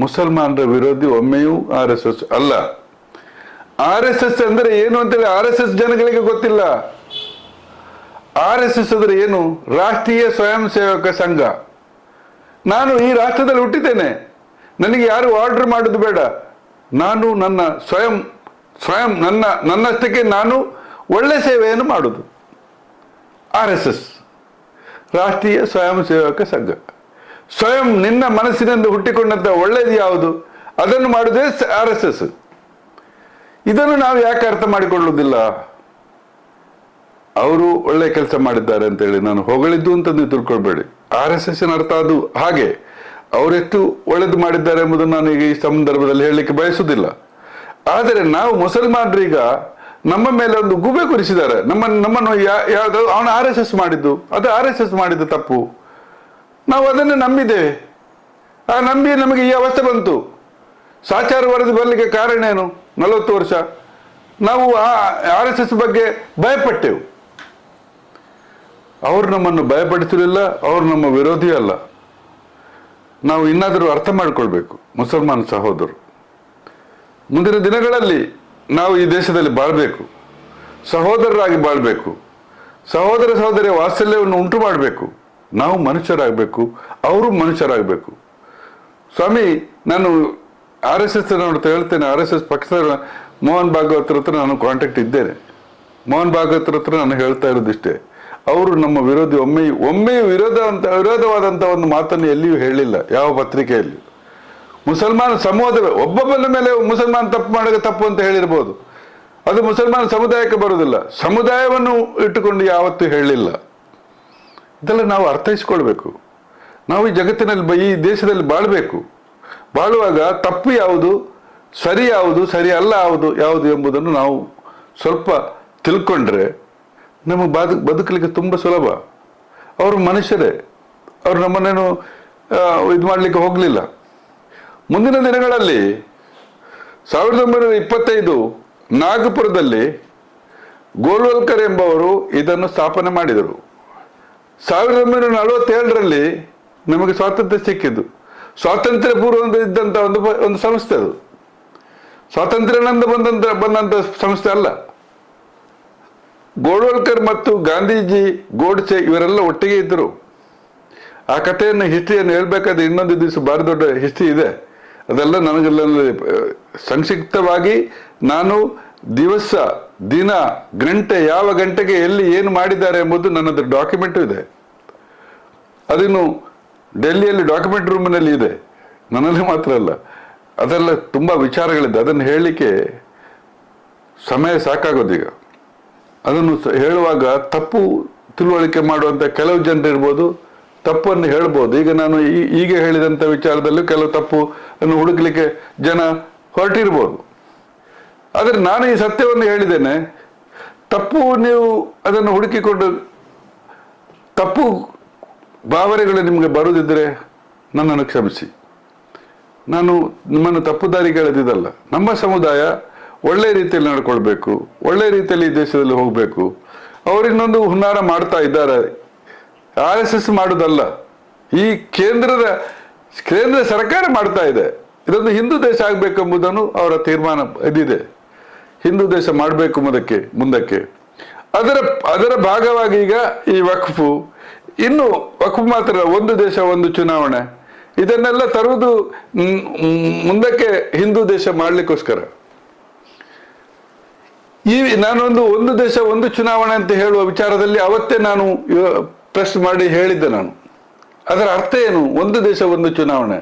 ಮುಸಲ್ಮಾನರ ವಿರೋಧಿ ಒಮ್ಮೆಯೂ RSS ಅಲ್ಲ. RSS ಅಂದ್ರೆ ಏನು ಅಂತೇಳಿ RSS ಜನಗಳಿಗೆ ಗೊತ್ತಿಲ್ಲ. RSS ಅಂದ್ರೆ ಏನು? ರಾಷ್ಟ್ರೀಯ ಸ್ವಯಂ ಸೇವಕ ಸಂಘ. ನಾನು ಈ ರಾಷ್ಟ್ರದಲ್ಲಿ ಹುಟ್ಟಿದ್ದೇನೆ, ನನಗೆ ಯಾರು ಆರ್ಡರ್ ಮಾಡೋದು ಬೇಡ. ನಾನು ನನ್ನ ಸ್ವಯಂ ನನ್ನಷ್ಟಕ್ಕೆ ನಾನು ಒಳ್ಳೆ ಸೇವೆಯನ್ನು ಮಾಡುದು. RSS ರಾಷ್ಟ್ರೀಯ ಸ್ವಯಂ ಸೇವಕ ಸಂಘ. ಸ್ವಯಂ ನಿನ್ನ ಮನಸ್ಸಿನಿಂದ ಹುಟ್ಟಿಕೊಂಡಂತ ಒಳ್ಳೇದು ಯಾವುದು ಅದನ್ನು ಮಾಡುವುದೇ RSS. ಇದನ್ನು ನಾವು ಯಾಕೆ ಅರ್ಥ ಮಾಡಿಕೊಳ್ಳುವುದಿಲ್ಲ? ಅವರು ಒಳ್ಳೆ ಕೆಲಸ ಮಾಡಿದ್ದಾರೆ ಅಂತೇಳಿ ನಾನು ಹೊಗಳಿದ್ದು ಅಂತ ನೀವು ತಿಳ್ಕೊಳ್ಬೇಡಿ. RSS ಅರ್ಥ ಅದು ಹಾಗೆ. ಅವರೆಷ್ಟು ಒಳ್ಳೇದು ಮಾಡಿದ್ದಾರೆ ಎಂಬುದನ್ನು ನಾನು ಈಗ ಈ ಸಂದರ್ಭದಲ್ಲಿ ಹೇಳಲಿಕ್ಕೆ ಬಯಸುವುದಿಲ್ಲ. ಆದರೆ ನಾವು ಮುಸಲ್ಮಾನರೀಗ ನಮ್ಮ ಮೇಲೆ ಒಂದು ಗುಬೆ ಕುರಿಸಿದ್ದಾರೆ. ನಮ್ಮನ್ನು ಯಾವುದು ಅವನು RSS ಮಾಡಿದ್ದು, ಅದು RSS ಮಾಡಿದ ತಪ್ಪು. ನಾವು ಅದನ್ನು ನಂಬಿದ್ದೇವೆ. ಆ ನಂಬಿ ನಮಗೆ ಈ ಅವಸ್ಥೆ ಬಂತು. ಸಾಚಾರ ವರದಿ ಬರಲಿಕ್ಕೆ ಕಾರಣ ಏನು? 40 ವರ್ಷ ನಾವು ಆ RSS ಬಗ್ಗೆ ಭಯಪಟ್ಟೆವು. ಅವರು ನಮ್ಮನ್ನು ಭಯಪಡಿಸಲಿಲ್ಲ, ಅವರು ನಮ್ಮ ವಿರೋಧಿ ಅಲ್ಲ. ನಾವು ಇನ್ನಾದರೂ ಅರ್ಥ ಮಾಡಿಕೊಳ್ಬೇಕು ಮುಸಲ್ಮಾನ ಸಹೋದರರು. ಮುಂದಿನ ದಿನಗಳಲ್ಲಿ ನಾವು ಈ ದೇಶದಲ್ಲಿ ಬಾಳ್ಬೇಕು, ಸಹೋದರರಾಗಿ ಬಾಳ್ಬೇಕು, ಸಹೋದರ ಸಹೋದರಿಯ ವಾತ್ಸಲ್ಯವನ್ನು ಉಂಟು ಮಾಡಬೇಕು. ನಾವು ಮನುಷ್ಯರಾಗಬೇಕು, ಅವರು ಮನುಷ್ಯರಾಗಬೇಕು. ಸ್ವಾಮಿ, ನಾನು RSS ನೋಡ್ತಾ ಹೇಳ್ತೇನೆ, RSS ಪಕ್ಷದ ಮೋಹನ್ ಭಾಗವತರ ಹತ್ರ ನಾನು ಕಾಂಟ್ಯಾಕ್ಟ್ ಇದ್ದೇನೆ. ಮೋಹನ್ ಭಾಗವತರ ಹತ್ರ ನಾನು ಹೇಳ್ತಾ ಇರೋದಿಷ್ಟೇ, ಅವರು ನಮ್ಮ ವಿರೋಧಿ ಒಮ್ಮೆಯೂ ವಿರೋಧವಾದಂಥ ಒಂದು ಮಾತನ್ನು ಎಲ್ಲಿಯೂ ಹೇಳಿಲ್ಲ, ಯಾವ ಪತ್ರಿಕೆಯಲ್ಲಿ. ಮುಸಲ್ಮಾನ ಸಮೂಹದ ಒಬ್ಬೊಬ್ಬನ ಮೇಲೆ ಮುಸಲ್ಮಾನ ತಪ್ಪು ಮಾಡೋದು ತಪ್ಪು ಅಂತ ಹೇಳಿರ್ಬೋದು, ಅದು ಮುಸಲ್ಮಾನ ಸಮುದಾಯಕ್ಕೆ ಬರುವುದಿಲ್ಲ. ಸಮುದಾಯವನ್ನು ಇಟ್ಟುಕೊಂಡು ಯಾವತ್ತೂ ಹೇಳಿಲ್ಲ. ಇದೆಲ್ಲ ನಾವು ಅರ್ಥೈಸ್ಕೊಳ್ಬೇಕು. ನಾವು ಈ ಜಗತ್ತಿನಲ್ಲಿ ಈ ದೇಶದಲ್ಲಿ ಬಾಳ್ಬೇಕು. ಬಾಳುವಾಗ ತಪ್ಪು ಯಾವುದು, ಸರಿ ಯಾವುದು, ಸರಿ ಅಲ್ಲ ಯಾವುದು ಎಂಬುದನ್ನು ನಾವು ಸ್ವಲ್ಪ ತಿಳ್ಕೊಂಡ್ರೆ ನಮಗೆ ಬದುಕಲಿಕ್ಕೆ ತುಂಬ ಸುಲಭ. ಅವರು ಮನುಷ್ಯರೇ, ಅವರು ನಮ್ಮನ್ನೇನು ಇದು ಮಾಡಲಿಕ್ಕೆ ಹೋಗಲಿಲ್ಲ. ಮುಂದಿನ ದಿನಗಳಲ್ಲಿ 1925 ನಾಗಪುರದಲ್ಲಿ ಗೋಲ್ವಲ್ಕರ್ ಎಂಬವರು ಇದನ್ನು ಸ್ಥಾಪನೆ ಮಾಡಿದರು. 1947ರಲ್ಲಿ ನಮಗೆ ಸ್ವಾತಂತ್ರ್ಯ ಸಿಕ್ಕಿದ್ದು. ಸ್ವಾತಂತ್ರ್ಯ ಪೂರ್ವ ಇದ್ದಂಥ ಒಂದು ಸಂಸ್ಥೆ ಅದು. ಸ್ವಾತಂತ್ರ್ಯಾನಂದ ಬಂದಂಥ ಸಂಸ್ಥೆ ಅಲ್ಲ. ಗೋಲ್ವಲ್ಕರ್ ಮತ್ತು ಗಾಂಧೀಜಿ, ಗೋಡ್ಸೆ ಇವರೆಲ್ಲ ಒಟ್ಟಿಗೆ ಇದ್ದರು. ಆ ಕಥೆಯನ್ನು, ಹಿಸ್ಟ್ರಿಯನ್ನು ಹೇಳ್ಬೇಕಾದ್ರೆ ಇನ್ನೊಂದು ದಿವಸ ಭಾರಿ ದೊಡ್ಡ ಹಿಸ್ಟ್ರಿ ಇದೆ. ಅದೆಲ್ಲ ನನಗೆಲ್ಲ ಸಂಕ್ಷಿಪ್ತವಾಗಿ ನಾನು ದಿವಸ, ದಿನ, ಗಂಟೆ, ಯಾವ ಗಂಟೆಗೆ ಎಲ್ಲಿ ಏನು ಮಾಡಿದ್ದಾರೆ ಎಂಬುದು ನನ್ನದು ಡಾಕ್ಯುಮೆಂಟು ಇದೆ. ಅದನ್ನು ಡೆಲ್ಲಿಯಲ್ಲಿ ಡಾಕ್ಯುಮೆಂಟ್ ರೂಮಿನಲ್ಲಿ ಇದೆ, ನನ್ನಲ್ಲಿ ಮಾತ್ರ ಅಲ್ಲ. ಅದೆಲ್ಲ ತುಂಬ ವಿಚಾರಗಳಿದೆ. ಅದನ್ನು ಹೇಳಲಿಕ್ಕೆ ಸಮಯ ಸಾಕಾಗೋದೀಗ. ಅದನ್ನು ಹೇಳುವಾಗ ತಪ್ಪು ತಿಳುವಳಿಕೆ ಮಾಡುವಂಥ ಕೆಲವು ಜನರು ಇರ್ಬೋದು, ತಪ್ಪನ್ನು ಹೇಳ್ಬೋದು. ಈಗ ನಾನು ಈಗ ಹೇಳಿದಂಥ ವಿಚಾರದಲ್ಲೂ ಕೆಲವು ತಪ್ಪು ಅನ್ನು ಹುಡುಕಲಿಕ್ಕೆ ಜನ ಹೊರಟಿರ್ಬೋದು. ಆದರೆ ನಾನು ಈ ಸತ್ಯವನ್ನು ಹೇಳಿದ್ದೇನೆ. ತಪ್ಪು ನೀವು ಅದನ್ನು ಹುಡುಕಿಕೊಂಡು ತಪ್ಪು ಭಾವನೆಗಳು ನಿಮಗೆ ಬರುವುದಿದ್ದರೆ ನನ್ನನ್ನು ಕ್ಷಮಿಸಿ. ನಾನು ನಿಮ್ಮನ್ನು ತಪ್ಪು ದಾರಿಗೆ ಎಳೆದಿದ್ದಲ್ಲ. ನಮ್ಮ ಸಮುದಾಯ ಒಳ್ಳೆ ರೀತಿಯಲ್ಲಿ ನಡ್ಕೊಳ್ಬೇಕು, ಒಳ್ಳೆ ರೀತಿಯಲ್ಲಿ ಈ ದೇಶದಲ್ಲಿ ಹೋಗಬೇಕು. ಅವರು ಇನ್ನೊಂದು ಹುನ್ನಾರ ಮಾಡ್ತಾ ಇದ್ದಾರೆ. RSS ಮಾಡುವುದಲ್ಲ, ಈ ಕೇಂದ್ರ ಸರ್ಕಾರ ಮಾಡ್ತಾ ಇದೆ. ಇದೊಂದು ಹಿಂದೂ ದೇಶ ಆಗಬೇಕೆಂಬುದನ್ನು ಅವರ ತೀರ್ಮಾನ ಇದಿದೆ. ಹಿಂದೂ ದೇಶ ಮಾಡಬೇಕು ಮುಂದಕ್ಕೆ. ಅದರ ಭಾಗವಾಗಿ ಈಗ ಈ ವಕ್ಫು, ಇನ್ನು ವಕ್ಫ್ ಮಾತ್ರ ಒಂದು ದೇಶ ಒಂದು ಚುನಾವಣೆ, ಇದನ್ನೆಲ್ಲ ತರುವುದು ಮುಂದಕ್ಕೆ ಹಿಂದೂ ದೇಶ ಮಾಡಲಿಕ್ಕೋಸ್ಕರ. ಒಂದು ದೇಶ ಒಂದು ಚುನಾವಣೆ ಅಂತ ಹೇಳುವ ವಿಚಾರದಲ್ಲಿ ಅವತ್ತೇ ನಾನು ಪ್ರೆಸ್ ಮಾಡಿ ಹೇಳಿದ್ದೆ. ಅದರ ಅರ್ಥ ಏನು? ಒಂದು ದೇಶ ಒಂದು ಚುನಾವಣೆ.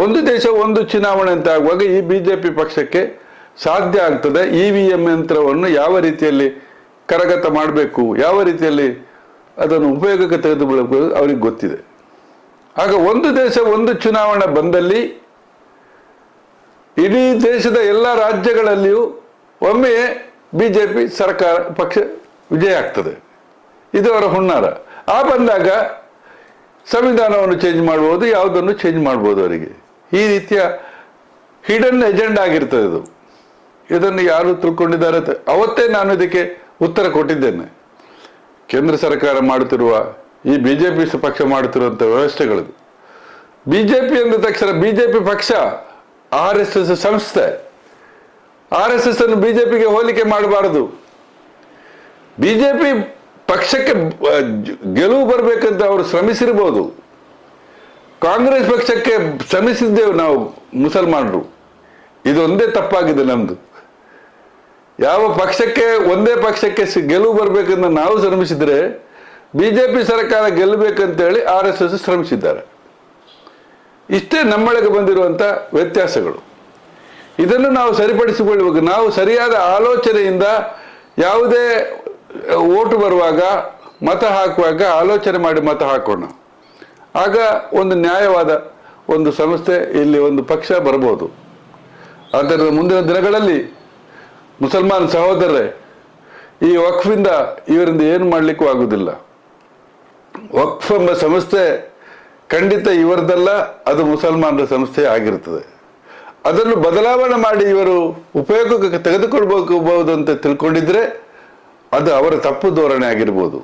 ಒಂದು ದೇಶ ಒಂದು ಚುನಾವಣೆ ಅಂತ ಆಗುವಾಗ ಈ ಬಿಜೆಪಿ ಪಕ್ಷಕ್ಕೆ ಸಾಧ್ಯ ಆಗ್ತದೆ EVM ಯಂತ್ರವನ್ನು ಯಾವ ರೀತಿಯಲ್ಲಿ ಕರಗತ ಮಾಡಬೇಕು, ಯಾವ ರೀತಿಯಲ್ಲಿ ಅದನ್ನು ಉಪಯೋಗಕ್ಕೆ ತೆಗೆದುಕೊಳ್ಳಬೇಕು ಅವ್ರಿಗೆ ಗೊತ್ತಿದೆ. ಆಗ ಒಂದು ದೇಶ ಒಂದು ಚುನಾವಣೆ ಬಂದಲ್ಲಿ ಇಡೀ ದೇಶದ ಎಲ್ಲ ರಾಜ್ಯಗಳಲ್ಲಿಯೂ ಒಮ್ಮೆ ಬಿಜೆಪಿ ಸರ್ಕಾರ ಪಕ್ಷ ವಿಜಯ ಆಗ್ತದೆ. ಇದು ಅವರ ಹುನ್ನಾರ. ಬಂದಾಗ ಸಂವಿಧಾನವನ್ನು ಚೇಂಜ್ ಮಾಡ್ಬೋದು, ಯಾವುದನ್ನು ಚೇಂಜ್ ಮಾಡ್ಬೋದು ಅವರಿಗೆ. ಈ ರೀತಿಯ ಹಿಡನ್ ಎಜೆಂಡಾ ಆಗಿರ್ತದೆ ಇದು. ಇದನ್ನು ಯಾರು ತಿಳ್ಕೊಂಡಿದ್ದಾರೆ? ಅವತ್ತೇ ನಾನು ಇದಕ್ಕೆ ಉತ್ತರ ಕೊಟ್ಟಿದ್ದೇನೆ. ಕೇಂದ್ರ ಸರ್ಕಾರ ಮಾಡುತ್ತಿರುವ ಈ ಬಿಜೆಪಿ ಪಕ್ಷ ಮಾಡುತ್ತಿರುವಂಥ ವ್ಯವಸ್ಥೆಗಳದು. ಬಿಜೆಪಿ ಅಂದ ತಕ್ಷಣ ಬಿಜೆಪಿ ಪಕ್ಷ RSS ಸಂಸ್ಥೆ. RSS ಅನ್ನು ಬಿಜೆಪಿಗೆ ಹೋಲಿಕೆ ಮಾಡಬಾರದು. ಬಿಜೆಪಿ ಪಕ್ಷಕ್ಕೆ ಗೆಲುವು ಬರಬೇಕಂತ ಅವರು ಶ್ರಮಿಸಿರ್ಬೋದು. ಕಾಂಗ್ರೆಸ್ ಪಕ್ಷಕ್ಕೆ ಶ್ರಮಿಸಿದ್ದೇವೆ ನಾವು ಮುಸಲ್ಮಾನರು. ಇದೊಂದೇ ತಪ್ಪಾಗಿದೆ ನಮ್ದು. ಯಾವ ಪಕ್ಷಕ್ಕೆ, ಒಂದೇ ಪಕ್ಷಕ್ಕೆ ಗೆಲುವು ಬರಬೇಕಂತ ನಾವು ಶ್ರಮಿಸಿದ್ರೆ ಬಿಜೆಪಿ ಸರ್ಕಾರ ಗೆಲ್ಲಬೇಕಂತೇಳಿ RSS ಶ್ರಮಿಸಿದ್ದಾರೆ. ಇಷ್ಟೇ ನಮ್ಮೊಳಗೆ ಬಂದಿರುವಂಥ ವ್ಯತ್ಯಾಸಗಳು. ಇದನ್ನು ನಾವು ಸರಿಪಡಿಸಿಕೊಳ್ಳುವಾಗ, ನಾವು ಸರಿಯಾದ ಆಲೋಚನೆಯಿಂದ ಯಾವುದೇ ಓಟು ಬರುವಾಗ, ಮತ ಹಾಕುವಾಗ ಆಲೋಚನೆ ಮಾಡಿ ಮತ ಹಾಕೋಣ. ಆಗ ಒಂದು ನ್ಯಾಯವಾದ ಒಂದು ಸಂಸ್ಥೆ, ಇಲ್ಲಿ ಒಂದು ಪಕ್ಷ ಬರ್ಬೋದು. ಆದ್ದರಿಂದ ಮುಂದಿನ ದಿನಗಳಲ್ಲಿ ಮುಸಲ್ಮಾನ್ ಸಹೋದರರೇ, ಈ ವಕ್ಫಿಂದ ಇವರಿಂದ ಏನು ಮಾಡಲಿಕ್ಕೂ ಆಗುವುದಿಲ್ಲ. ವಕ್ಫ್ ಎಂಬ ಸಂಸ್ಥೆ ಖಂಡಿತ ಇವರದಲ್ಲ, ಅದು ಮುಸಲ್ಮಾನರ ಸಂಸ್ಥೆ ಆಗಿರ್ತದೆ. ಅದನ್ನು ಬದಲಾವಣೆ ಮಾಡಿ ಇವರು ಉಪಯೋಗಕ್ಕೆ ತೆಗೆದುಕೊಳ್ಬಹುದು ಅಂತ ತಿಳ್ಕೊಂಡಿದ್ರೆ ಅದು ಅವರ ತಪ್ಪು ಧೋರಣೆ ಆಗಿರ್ಬೋದು.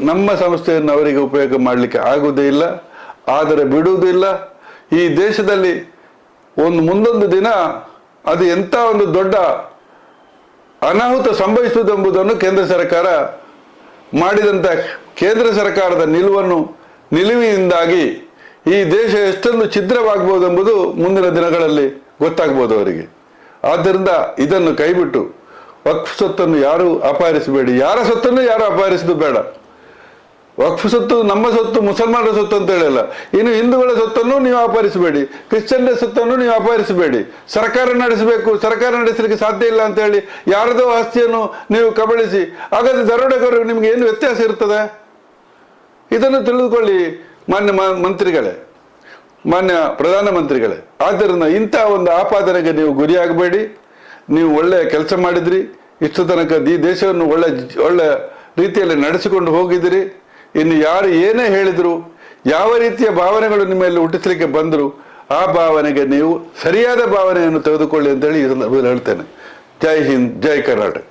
ನಮ್ಮ ಸಂಸ್ಥೆಯನ್ನು ಅವರಿಗೆ ಉಪಯೋಗ ಮಾಡಲಿಕ್ಕೆ ಆಗುವುದೇ ಇಲ್ಲ, ಆದರೆ ಬಿಡುವುದೂ ಇಲ್ಲ. ಈ ದೇಶದಲ್ಲಿ ಮುಂದೊಂದು ದಿನ ಅದು ಎಂಥ ಒಂದು ದೊಡ್ಡ ಅನಾಹುತ ಸಂಭವಿಸುವುದೆಂಬುದನ್ನು ಕೇಂದ್ರ ಸರ್ಕಾರ ಮಾಡಿದಂಥ ಕೇಂದ್ರ ಸರ್ಕಾರದ ನಿಲುವಿನಿಂದಾಗಿ ಈ ದೇಶ ಎಷ್ಟೊಂದು ಛಿದ್ರವಾಗಬಹುದೆಂಬುದು ಮುಂದಿನ ದಿನಗಳಲ್ಲಿ ಗೊತ್ತಾಗ್ಬೋದು ಅವರಿಗೆ. ಆದ್ದರಿಂದ ಇದನ್ನು ಕೈಬಿಟ್ಟು ವಕ್ಫ್ ಸೊತ್ತನ್ನು ಯಾರು ಅಪಹರಿಸಬೇಡಿ. ಯಾರ ಸೊತ್ತನ್ನು ಯಾರು ಅಪಹರಿಸೋದು ಬೇಡ. ವಕ್ಫ್ ಸೊತ್ತು ನಮ್ಮ ಸೊತ್ತು, ಮುಸಲ್ಮಾನರ ಸೊತ್ತು ಅಂತ ಹೇಳಿಲ್ಲ. ಇನ್ನು ಹಿಂದೂಗಳ ಸೊತ್ತನ್ನು ನೀವು ಅಪಹರಿಸಬೇಡಿ, ಕ್ರಿಶ್ಚಿಯನ್ರ ಸೊತ್ತನ್ನು ನೀವು ಅಪಹರಿಸಬೇಡಿ. ಸರ್ಕಾರ ನಡೆಸಬೇಕು, ಸರ್ಕಾರ ನಡೆಸಲಿಕ್ಕೆ ಸಾಧ್ಯ ಇಲ್ಲ ಅಂತ ಹೇಳಿ ಯಾರದೋ ಆಸ್ತಿಯನ್ನು ನೀವು ಕಬಳಿಸಿ, ಹಾಗಾದ್ರೆ ದರೋಡೆಕೋರರಿಗೆ ನಿಮ್ಗೆ ಏನು ವ್ಯತ್ಯಾಸ ಇರ್ತದೆ? ಇದನ್ನು ತಿಳಿದುಕೊಳ್ಳಿ ಮಾನ್ಯ ಮಂತ್ರಿಗಳೇ, ಮಾನ್ಯ ಪ್ರಧಾನಮಂತ್ರಿಗಳೇ. ಆದ್ದರಿಂದ ಇಂಥ ಒಂದು ಆಪಾದನೆಗೆ ನೀವು ಗುರಿಯಾಗಬೇಡಿ. ನೀವು ಒಳ್ಳೆಯ ಕೆಲಸ ಮಾಡಿದ್ರಿ. ಇಷ್ಟು ತನಕ ಈ ದೇಶವನ್ನು ಒಳ್ಳೆ ರೀತಿಯಲ್ಲಿ ನಡೆಸಿಕೊಂಡು ಹೋಗಿದ್ದೀರಿ. ಇನ್ನು ಯಾರು ಏನೇ ಹೇಳಿದ್ರು, ಯಾವ ರೀತಿಯ ಭಾವನೆಗಳು ನಿಮ್ಮಲ್ಲಿ ಹುಟ್ಟಿಸಲಿಕ್ಕೆ ಬಂದರು, ಆ ಭಾವನೆಗೆ ನೀವು ಸರಿಯಾದ ಭಾವನೆಯನ್ನು ತೆಗೆದುಕೊಳ್ಳಿ ಅಂತೇಳಿ ಹೇಳ್ತೇನೆ. ಜೈ ಹಿಂದ್, ಜೈ ಕರ್ನಾಟಕ.